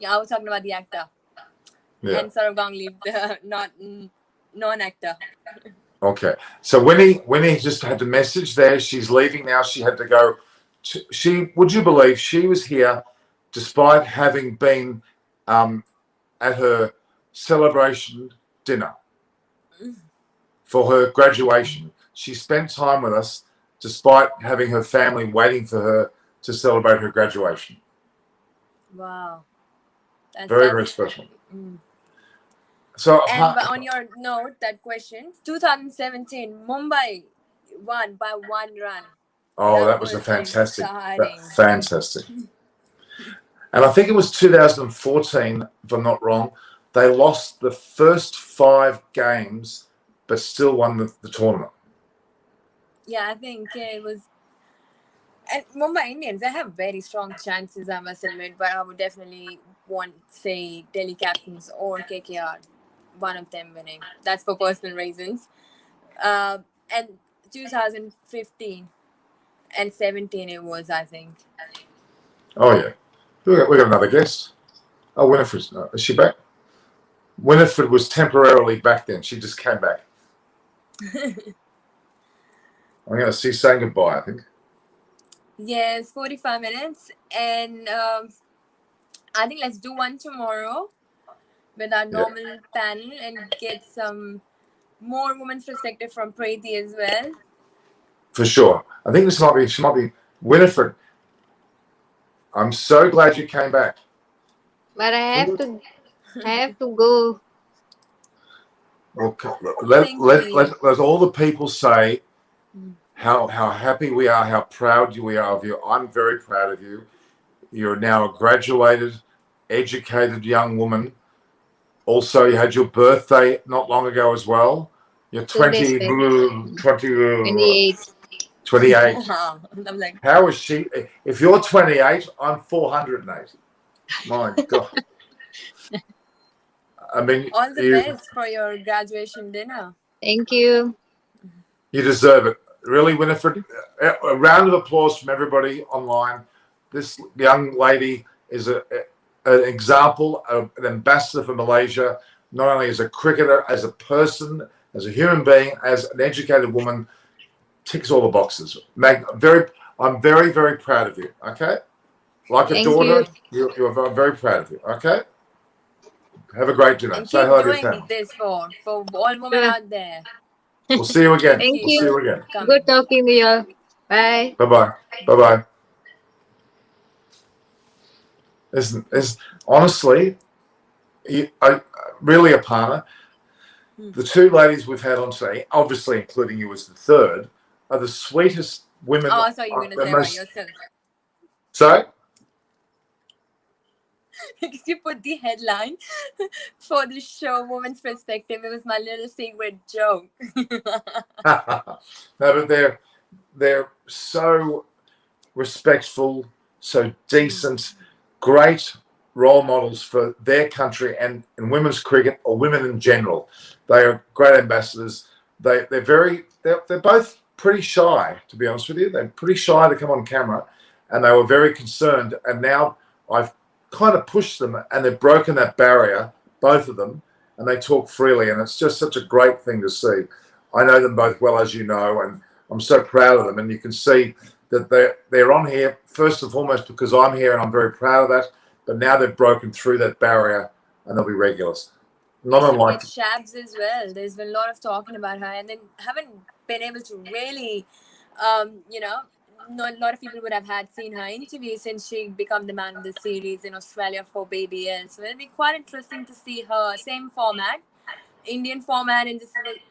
Yeah, I was talking about the actor. Yeah. And Saurav Ganguly, the non-actor. Okay. So Winnie just had the message there. She's leaving now. She had to go. Would you believe she was here despite having been at her celebration dinner for her graduation? She spent time with us despite having her family waiting for her to celebrate her graduation. Wow. That's very special. So, but on your note, that question, 2017, Mumbai won by 1 run. Oh, that was fantastic. Fantastic. And I think it was 2014, if I'm not wrong, they lost the first 5 games, but still won the tournament. Yeah, I think it was. And Mumbai Indians, they have very strong chances, I must admit, but I would definitely want, say, Delhi Capitals or KKR, one of them winning. That's for personal reasons. And 2015, and 17 it was, I think. Oh, yeah. We got another guest. Oh, Winifred. Is she back? Winifred was temporarily back then. She just came back. I'm going to see saying goodbye, I think. Yes, 45 minutes. And I think let's do one tomorrow with our normal panel and get some more women's perspective from Preity as well. For sure. I think she might be Winifred. I'm so glad you came back. But I have to go. Well, let all the people say how happy we are, how proud we are of you. I'm very proud of you. You're now a graduated, educated young woman. Also, you had your birthday not long ago as well. You're 2 days back. 28. 28. I'm like, How is she? If you're 28, I'm 408. My God. I mean, all the best for your graduation dinner. Thank you. You deserve it. Really, Winifred, a round of applause from everybody online. This young lady is an example, an ambassador for Malaysia, not only as a cricketer, as a person, as a human being, as an educated woman, ticks all the boxes. I'm very, very proud of you, okay? Like a Thank daughter, I'm very proud of you, okay? Have a great dinner. And Say keep hello to your doing family. this for all women out there. We'll see you again. Thank We'll you. see you again. Good talking to you all. Bye. Bye-bye. Bye-bye. Honestly, really, Aparna, the two ladies we've had on today, obviously including you as the third, are the sweetest women. Oh, I thought you were going to say about yourself. Sorry? Because you put the headline for the show Woman's Perspective. It was my little secret joke. No, but they're so respectful, so decent, great role models for their country and in women's cricket or women in general. They are great ambassadors. They're both pretty shy, to be honest with you. They're pretty shy to come on camera, and they were very concerned. And now I've kind of pushed them, and they've broken that barrier, both of them, and they talk freely. And it's just such a great thing to see. I know them both well, as you know, and I'm so proud of them. And you can see that they're on here first and foremost because I'm here, and I'm very proud of that. But now they've broken through that barrier, and they'll be regulars. Not unlike Shabs as well. There's been a lot of talking about her, and then haven't been able to really, not a lot of people would have seen her interview since she became the man of the series in Australia for BBL. So it'll be quite interesting to see her same format, Indian format, and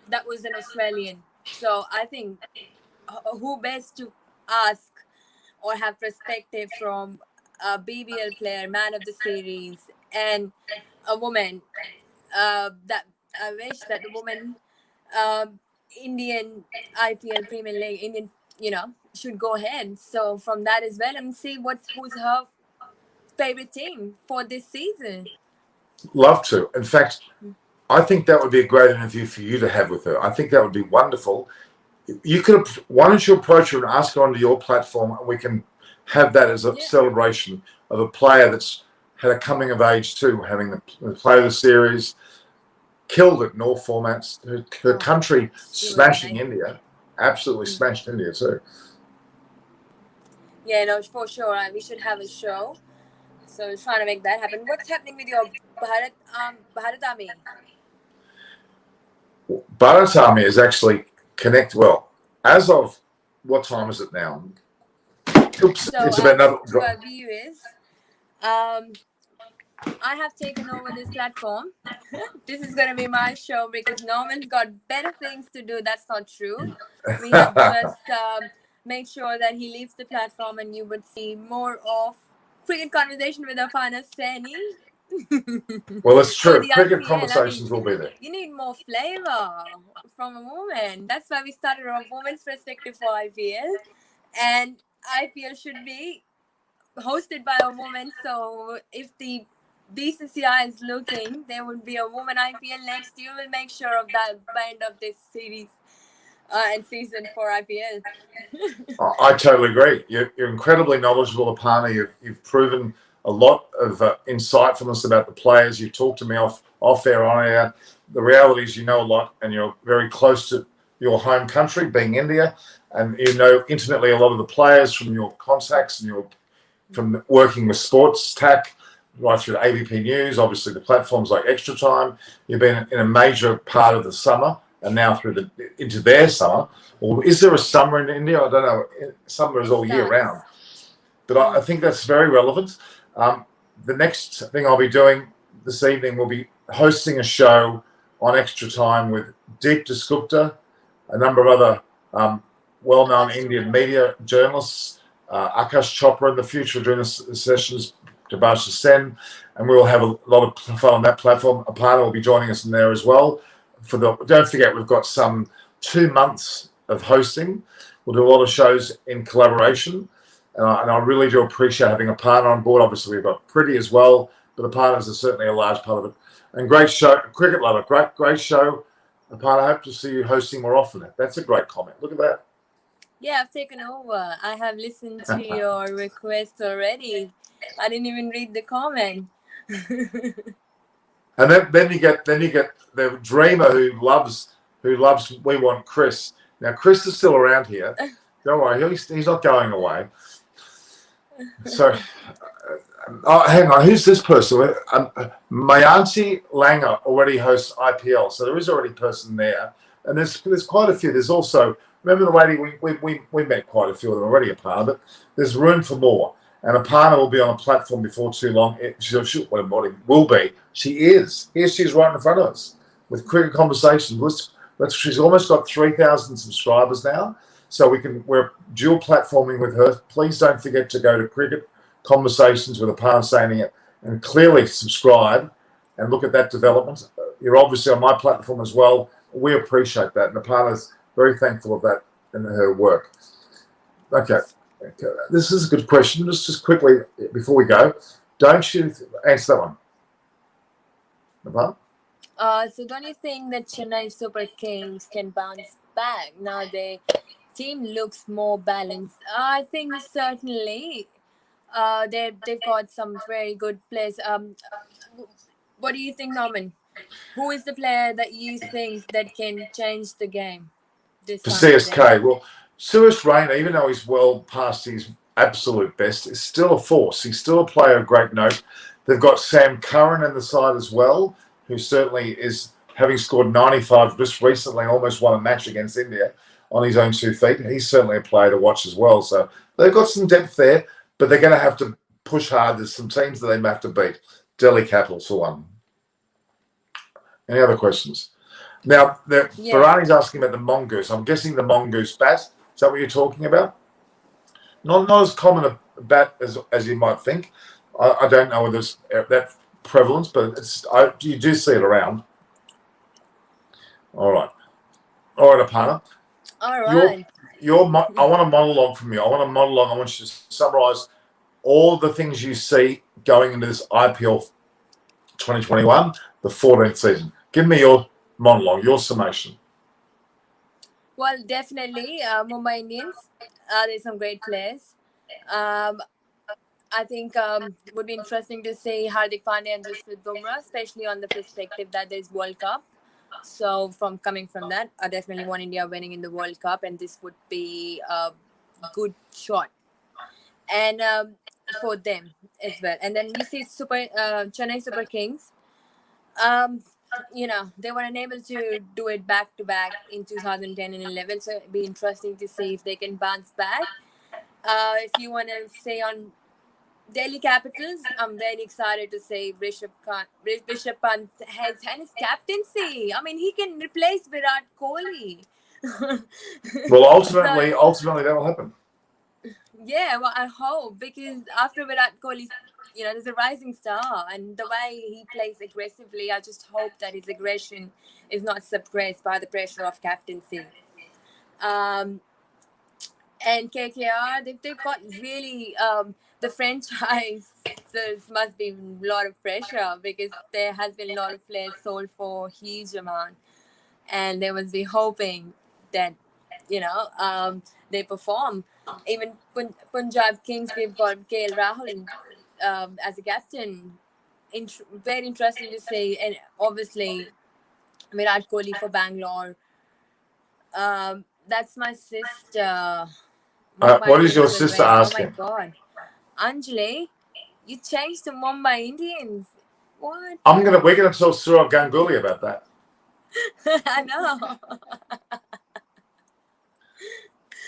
that was an Australian. So I think who best to ask or have perspective from a BBL player, man of the series, and a woman. That I wish that the woman Indian IPL Premier League Indian should go ahead. So from that as well, and see who's her favorite team for this season. Love to. In fact, I think that would be a great interview for you to have with her. I think that would be wonderful. Why don't you approach her and ask her onto your platform, and we can have that as a celebration of a player that's had a coming of age too, having the play of the series, killed it in all formats. Her country smashing India, absolutely smashed India too. Yeah, no, for sure. We should have a show. So trying to make that happen. What's happening with your Bharat Army? Bharat Army is actually well, as of what time is it now? Oops, so it's about another. To our viewers, I have taken over this platform. This is going to be my show because Norman's got better things to do. That's not true. We have just made sure that he leaves the platform, and you would see more of cricket conversation with Aparna Saini. Well, it's true. Cricket IPL, conversations will be there. You need more flavor from a woman. That's why we started a woman's perspective for IPL. And IPL should be hosted by a woman. So if the BCCI is looking, there will be a woman IPL next. You will make sure of that by end of this series. and season for IPL. I totally agree. You're incredibly knowledgeable, Aparna. You've proven a lot of insightfulness about the players. You talked to me off air, on air. The reality is you know a lot, and you're very close to your home country, being India, and you know intimately a lot of the players from your contacts and from working with sports tack right through to ABP News, obviously the platforms like Extra Time. You've been in a major part of the summer and now into their summer. Or is there a summer in India? I don't know. Summer is all year round. But I think that's very relevant. The next thing I'll be doing this evening will be hosting a show on Extra Time with Deep Dasgupta, a number of other well-known Indian media journalists, Akash Chopra in the future doing the sessions, Tabasha Sen, and we will have a lot of fun on that platform. Aparna will be joining us in there as well. Don't forget, we've got some 2 months of hosting. We'll do a lot of shows in collaboration, and I really do appreciate having Aparna on board. Obviously, we've got Preity as well, but Aparna is certainly a large part of it. And great show, cricket lover, great show. Aparna, I hope to see you hosting more often. That's a great comment. Look at that. Yeah, I've taken over. I have listened to your request already. I didn't even read the comment. And then you get the dreamer who loves We Want Chris. Now Chris is still around here. Don't worry, he's not going away. So, hang on, who's this person? Mayanti Lanka already hosts IPL, so there is already a person there, and there's quite a few. There's also, remember the lady we met quite a few of them already, Aparna, but there's room for more. And Aparna will be on a platform before too long. She will be. She is. Here she is right in front of us with Cricket Conversations. She's almost got 3,000 subscribers now. So we're dual platforming with her. Please don't forget to go to Cricket Conversations with Aparna Saini and clearly subscribe and look at that development. You're obviously on my platform as well. We appreciate that. And Aparna's very thankful of that in her work. Okay. This is a good question. Just quickly before we go, don't you answer that one? So don't you think that Chennai Super Kings can bounce back now? Their team looks more balanced. I think certainly. They've got some very good players. What do you think, Norman? Who is the player that you think that can change the game this For time? CSK, well, Suresh Raina, even though he's well past his absolute best, is still a force. He's still a player of great note. They've got Sam Curran in the side as well, who certainly is, having scored 95 just recently, almost won a match against India on his own 2 feet. He's certainly a player to watch as well. So they've got some depth there, but they're going to have to push hard. There's some teams that they may have to beat. Delhi Capitals for one. Any other questions? Now, Barani's asking about the mongoose. I'm guessing the mongoose bat. Is that what you're talking about? Not as common a bat as you might think. I don't know whether it's that prevalence, but you do see it around. All right, Aparna. All right. I want a monologue from you. I want you to summarise all the things you see going into this IPL 2021, the 14th season. Give me your monologue, your summation. Well, definitely Mumbai Indians. There's some great players. I think it would be interesting to see Hardik Pandya and Jasprit Bumrah, especially on the perspective that there's World Cup. So coming from that, I definitely want India winning in the World Cup, and this would be a good shot. And for them as well. And then we see Chennai Super Kings. They were unable to do it back to back in 2010 and 11, so it'd be interesting to see if they can bounce back. If you want to say on Delhi Capitals, I'm very excited to say Rishabh Pant has his captaincy. I mean, he can replace Virat Kohli. Well, ultimately that will happen. Yeah, well, I hope, because after Virat Kohli, there's a rising star, and the way he plays aggressively, I just hope that his aggression is not suppressed by the pressure of captaincy. And KKR, they've got really the franchises must be a lot of pressure, because there has been a lot of players sold for a huge amount, and they must be hoping that they perform. Even Punjab Kings, we've got KL Rahul as a captain. Very interesting to say, and obviously Virat Kohli for Bangalore. That's my sister. What is your sister asking? Oh my God, Anjali, you changed to Mumbai Indians. What? We're gonna tell Sourav Ganguly about that. I know.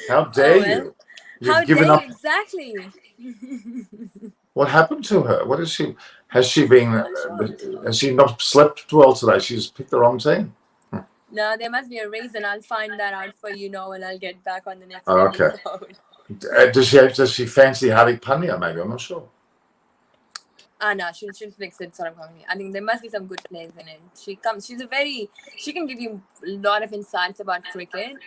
How dare you? You've How given dare up. you, exactly. What happened to her? What is she? Has she been? Sure. Has she not slept well today? She's picked the wrong team. No, there must be a reason. I'll find that out for you now, and I'll get back on the next Okay. episode. Does she fancy Hardik Pandya? Maybe, I'm not sure. No, she'll fix it. Sort of. I think there must be some good players in it. She can give you a lot of insights about cricket.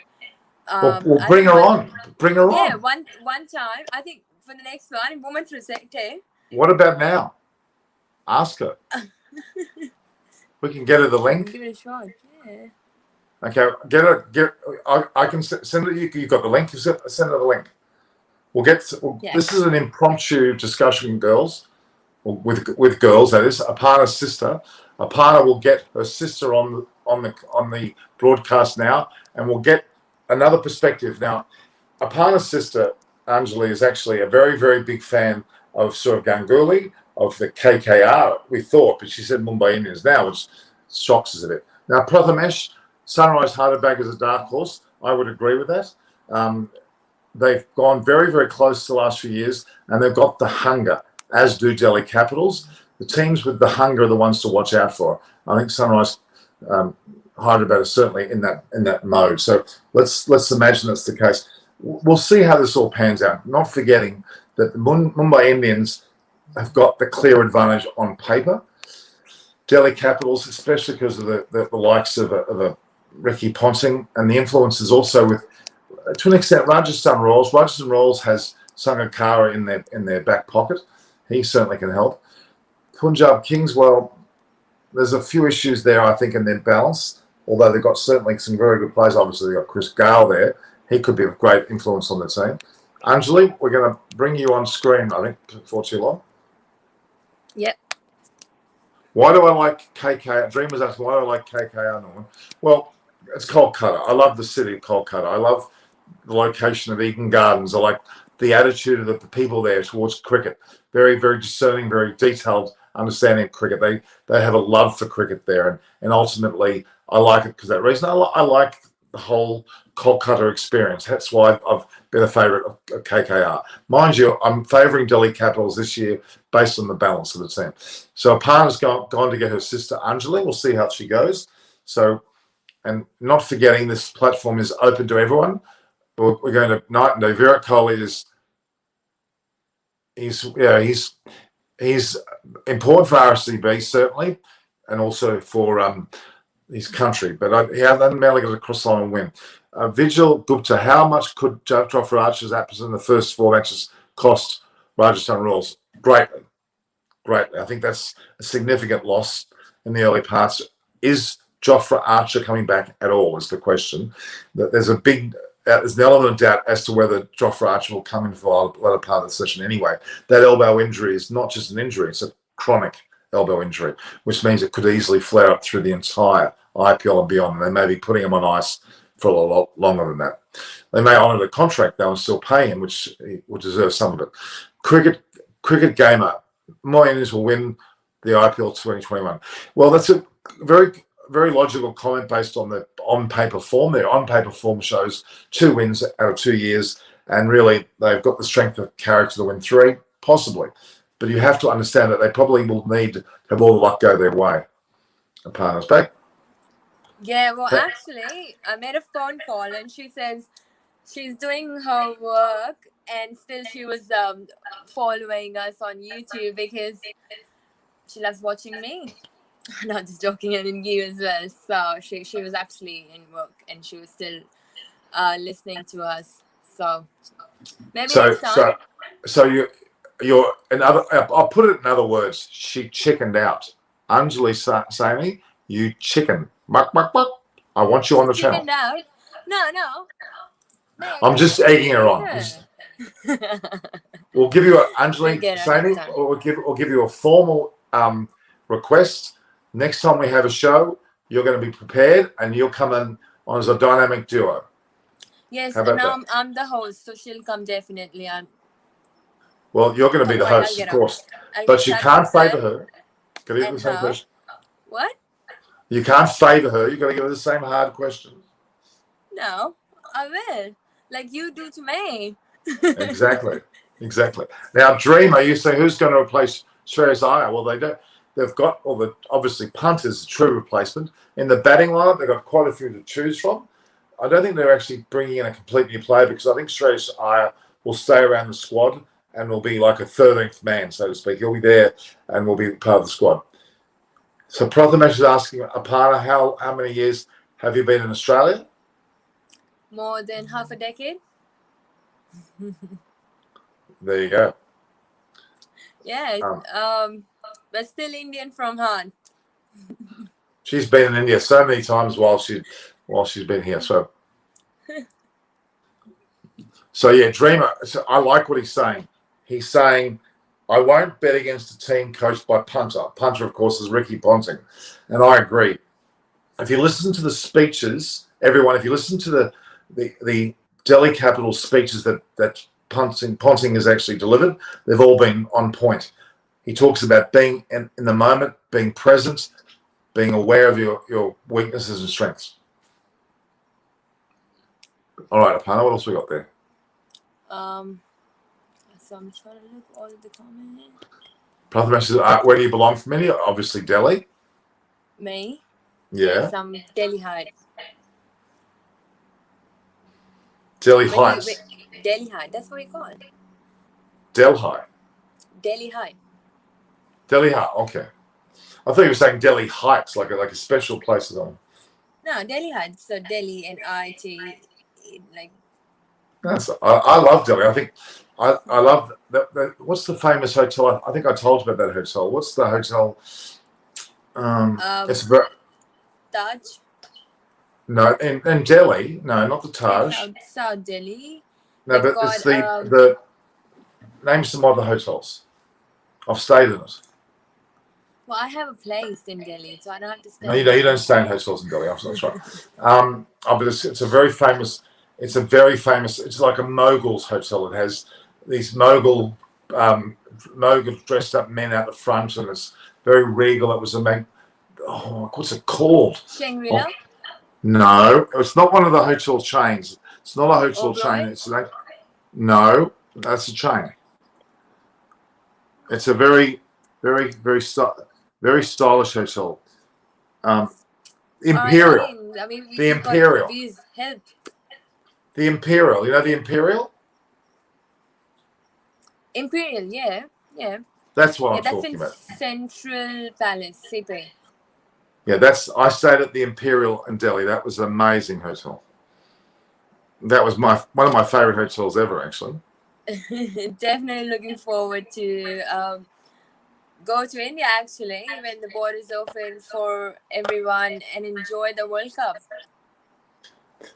Well, bring her on. Bring her on. Yeah, one time. I think for the next one, Women's Resecte. What about now? Ask her. We can get her the link. Give it a shot. Yeah. Okay, I can send it. You've got the link. Send her the link. This is an impromptu discussion, girls. With girls, that is. Aparna's sister. Aparna will get her sister on the broadcast now, and we'll get another perspective. Now, Aparna's sister, Anjali, is actually a very, very big fan of Sourav Ganguly, of the KKR, we thought, but she said Mumbai Indians now, which shocks us a bit. Now, Prathamesh, Sunrise Hyderabad is a dark horse. I would agree with that. They've gone very, very close the last few years, and they've got the hunger, as do Delhi Capitals. The teams with the hunger are the ones to watch out for. I think Sunrise Hyderabad is certainly in that mode. So let's imagine that's the case. We'll see how this all pans out. Not forgetting that the Mumbai Indians have got the clear advantage on paper. Delhi Capitals, especially because of the likes of a Ricky Ponting, and the influence is also with, to an extent, Rajasthan Royals. Rajasthan Royals has Sangakkara in their back pocket. He certainly can help. Punjab Kings, well, there's a few issues there, I think, in their balance, although they've got certainly some very good players. Obviously, they've got Chris Gale there. He could be of great influence on the team. Anjali, we're going to bring you on screen, I think, before too long. Yep. Why do I like KKR? Dream was asking, why do I like KKR, Norman? Well, it's Kolkata. I love the city of Kolkata. I love the location of Eden Gardens. I like the attitude of the people there towards cricket. Very, very discerning, very detailed understanding of cricket. They have a love for cricket there. And ultimately, I like it because of that reason. I like the whole Kolkata experience. That's why I've been a favourite of KKR. Mind you, I'm favouring Delhi Capitals this year based on the balance of the team. So Aparna's gone to get her sister Anjali. We'll see how she goes. So, and not forgetting, this platform is open to everyone. We're going to night and day. Virat Kohli he's important for RCB certainly, and also for his country. But he hasn't managed to get across the line and win. Vigil Gupta, how much could Jofra Archer's absence in the first 4 matches cost Rajasthan Royals? Greatly. I think that's a significant loss in the early parts. Is Jofra Archer coming back at all is the question. There's an element of doubt as to whether Jofra Archer will come in for the latter part of the session anyway. That elbow injury is not just an injury, it's a chronic elbow injury, which means it could easily flare up through the entire IPL and beyond. They may be putting him on ice for a lot longer than that. They may honour the contract though and still pay him, which he would deserve some of it. Cricket gamer, Mumbai Indians will win the IPL 2021. Well, that's a very, very logical comment based on the on-paper form. Their on-paper form shows 2 wins out of 2 years, and really they've got the strength of character to win 3, possibly. But you have to understand that they probably will need to have all the luck go their way. Aparna's back. Yeah, well, actually, I made a phone call and she says she's doing her work and still she was following us on YouTube because she loves watching me. Not just joking, and you as well. So she was actually in work and she was still listening to us. So maybe next time. So you're another. I'll put it in other words. She chickened out. Anjali Saini, you chicken. Muck, muck, muck. I want you on the channel. Chickened out? No. No, I'm just egging her on. We'll give you Anjali Saini, or we'll give you a formal request. Next time we have a show, you're going to be prepared, and you'll come in on as a dynamic duo. Yes, and I'm the host, so she'll come definitely. Well, you're going to be the host, of course, but you can't favour her. Can you give the same question? What? You can't favour her. You've got to give her the same hard questions. No, I will. Like you do to me. Exactly. Now, Dreamer, you say who's going to replace Shreyas Iyer? Well, they don't. They've got obviously Punt is a true replacement. In the batting lineup, they've got quite a few to choose from. I don't think they're actually bringing in a complete new player, because I think Shreyas Iyer will stay around the squad and will be like a 13th man, so to speak. He'll be there and will be part of the squad. So Prathamesh is asking, Aparna, how many years have you been in Australia? More than half a decade. There you go. Yeah, but still Indian from heart. She's been in India so many times while she's been here. So yeah, Dreamer. So I like what he's saying. He's saying, I won't bet against a team coached by Punter. Punter, of course, is Ricky Ponting, and I agree. If you listen to the speeches, everyone, if you listen to the Delhi Capital speeches that Ponting has actually delivered, they've all been on point. He talks about being in the moment, being present, being aware of your weaknesses and strengths. All right, Aparna, what else we got there? So I'm trying to look all of the comments. Prathamesh says, where do you belong from India? Obviously Delhi. Me? Yeah. Yes, I'm Delhi High. Delhi Heights. Delhi High, that's what we call it. Delhi High. Delhi High. Delhi High, okay. I thought you were saying Delhi Heights, like a special place or something. No, Delhi Heights. So Delhi and IT, like. I love Delhi. I think I love that. What's the famous hotel? I think I told you about that hotel. What's the hotel? It's Taj. No, in Delhi. No, not the Taj. South Delhi. No, but it's the name some other hotels. I've stayed in it. Well, I have a place in Delhi, so I don't have to stay. No, you don't stay in hotels in Delhi. That's right. But it's a very famous. It's It's like a mogul's hotel. It has these mogul dressed up men out the front, and it's very regal. It was what's it called? Shangri-La? No, it's not one of the hotel chains. It's not a hotel chain. No, that's a chain. It's a very, very, very stylish hotel. Imperial. The Imperial. The Imperial. You know the Imperial? Imperial, yeah. That's what I'm talking about. Central Palace, Sripali. Yeah, I stayed at the Imperial in Delhi. That was an amazing hotel. That was one of my favorite hotels ever, actually. Definitely looking forward to go to India, actually, when the borders open for everyone, and enjoy the World Cup.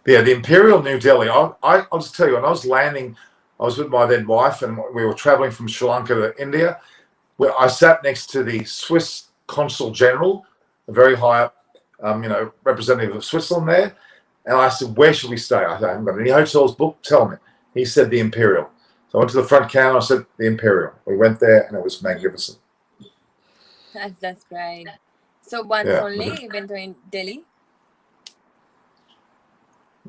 Yeah, the Imperial New Delhi. I'll just tell you, when I was landing, I was with my then wife, and we were traveling from Sri Lanka to India, where I sat next to the Swiss Consul General, a very high up, representative of Switzerland there. And I said, where should we stay? I haven't got any hotels booked. Tell me. He said the Imperial. So I went to the front counter. I said the Imperial. We went there, and it was magnificent. That's great. So once only you went to Delhi?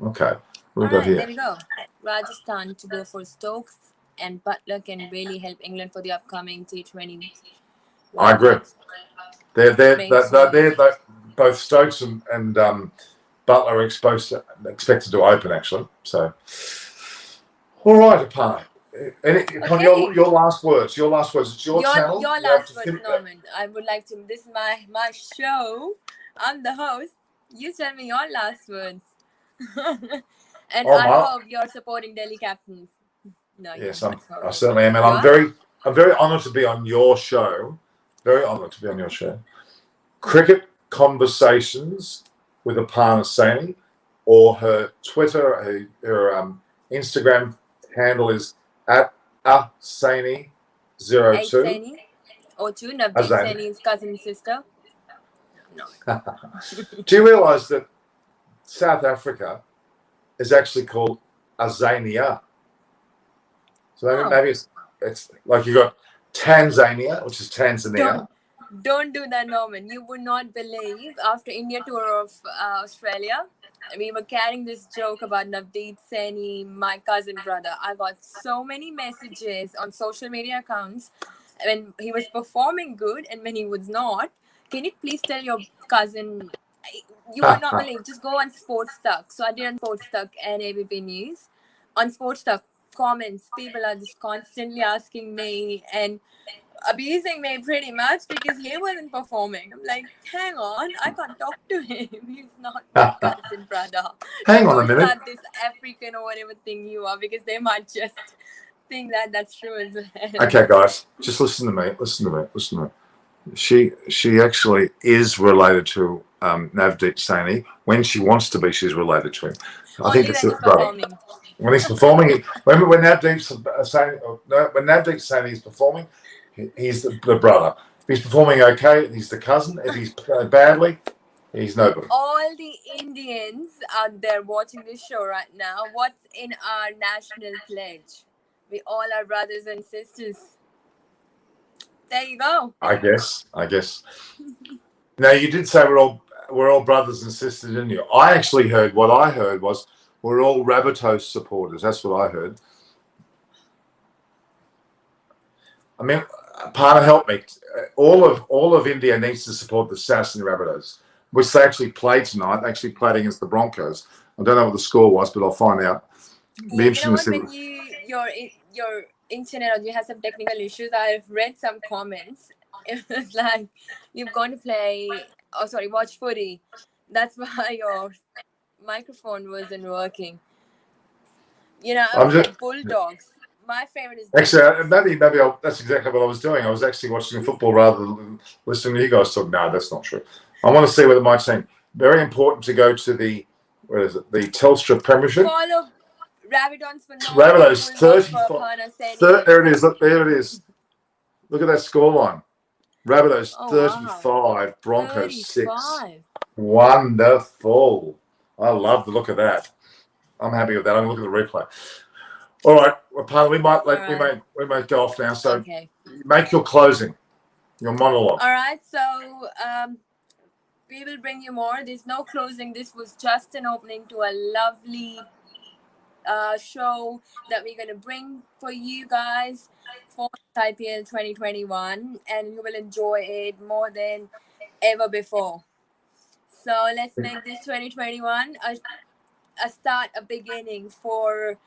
Okay. We'll go here. There we go. Rajasthan to go for Stokes, and Butler can really help England for the upcoming T20. I agree. They're both Stokes and Butler are expected to open, actually. So, all right, Aparna. Your last words. Your last words. It's your channel. Your last words, Norman. I would like to. This is my show. I'm the host. You tell me your last words. And I hope you're supporting Delhi Capitals. No, yes, I certainly am, and I'm very honoured to be on your show. Very honoured to be on your show. Cricket Conversations with Aparna Saini, or her Twitter, her Instagram handle is at Saini02. Saini. O2, Navdeep Saini. Saini's cousin sister. No. Do you realise that South Africa is actually called Azania? So maybe it's like you got Tanzania, which is Tanzania. Don't do that, Norman. You would not believe. After India tour of Australia, we were carrying this joke about Navdeep Saini, my cousin brother. I got so many messages on social media accounts when he was performing good and when he was not. Can you please tell your cousin? You would not believe. Just go on Sports Tuck. So I did on Sports Tuck and ABP News. On Sports Tuck comments, people are just constantly asking me and abusing me pretty much because he wasn't performing. I'm like, hang on, I can't talk to him. He's not my cousin brother. Hang on a minute. Start this African or whatever thing you are because they might just think that that's true as well. Okay, guys, just listen to me. Listen to me. She actually is related to Navdeep Saini. When she wants to be, she's related to him. I think it's his brother. When he's performing, when Navdeep Saini is performing, he's the brother. If he's performing okay, he's the cousin. If he's playing badly, he's nobody. All the Indians out there watching this show right now, what's in our national pledge? We all are brothers and sisters. There you go. I guess. Now you did say we're all brothers and sisters, didn't you? I actually heard what I heard was we're all Rabbitohs supporters. That's what I heard. I mean, Aparna, help me. All of India needs to support the Sasson Rabbitohs, which they actually played tonight. They actually played against the Broncos. I don't know what the score was, but I'll find out. Yeah, you know what? When your internet or you have some technical issues, I've read some comments. It was like you've gone to watch footy. That's why your microphone wasn't working. You know, Bulldogs. My favorite is actually maybe that's exactly what I was doing. I was actually watching football rather than listening to you guys talk. No, that's not true. I want to see whether my team. Very important to go to the the Telstra Premiership. Follow Rabbitohs for Rabbitohs 35. There it is. Look, there it is. Look at that scoreline. Rabbitohs 35, wow. Broncos 35. 6. Wonderful. I love the look of that. I'm happy with that. I'm going to look at the replay. All right, well, we might go off now. So make your closing, your monologue. All right, so we will bring you more. There's no closing. This was just an opening to a lovely show that we're going to bring for you guys for IPL 2021, and you will enjoy it more than ever before. So let's make this 2021 a start, a beginning for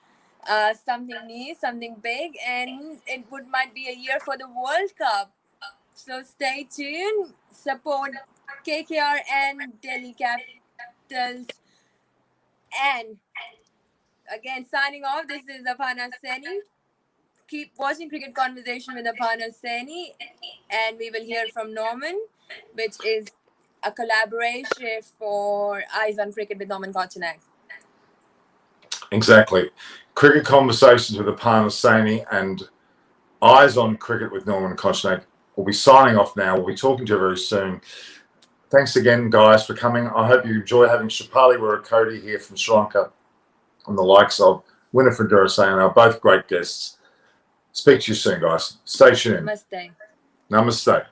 something new, something big, and it might be a year for the World Cup. So stay tuned, support KKR and Delhi Capitals. And again, signing off, this is Aparna Saini. Keep watching Cricket Conversation with Aparna Saini, and we will hear from Norman, which is a collaboration for Eyes on Cricket with Norman Kochannek. Exactly. Cricket Conversations with Aparna Saini and Eyes on Cricket with Norman Kochannek. We'll be signing off now. We'll be talking to you very soon. Thanks again, guys, for coming. I hope you enjoy having Sripali Weerakkody here from Sri Lanka and the likes of Winifred Duraisingam, both great guests. Speak to you soon, guys. Stay tuned. Namaste. Namaste.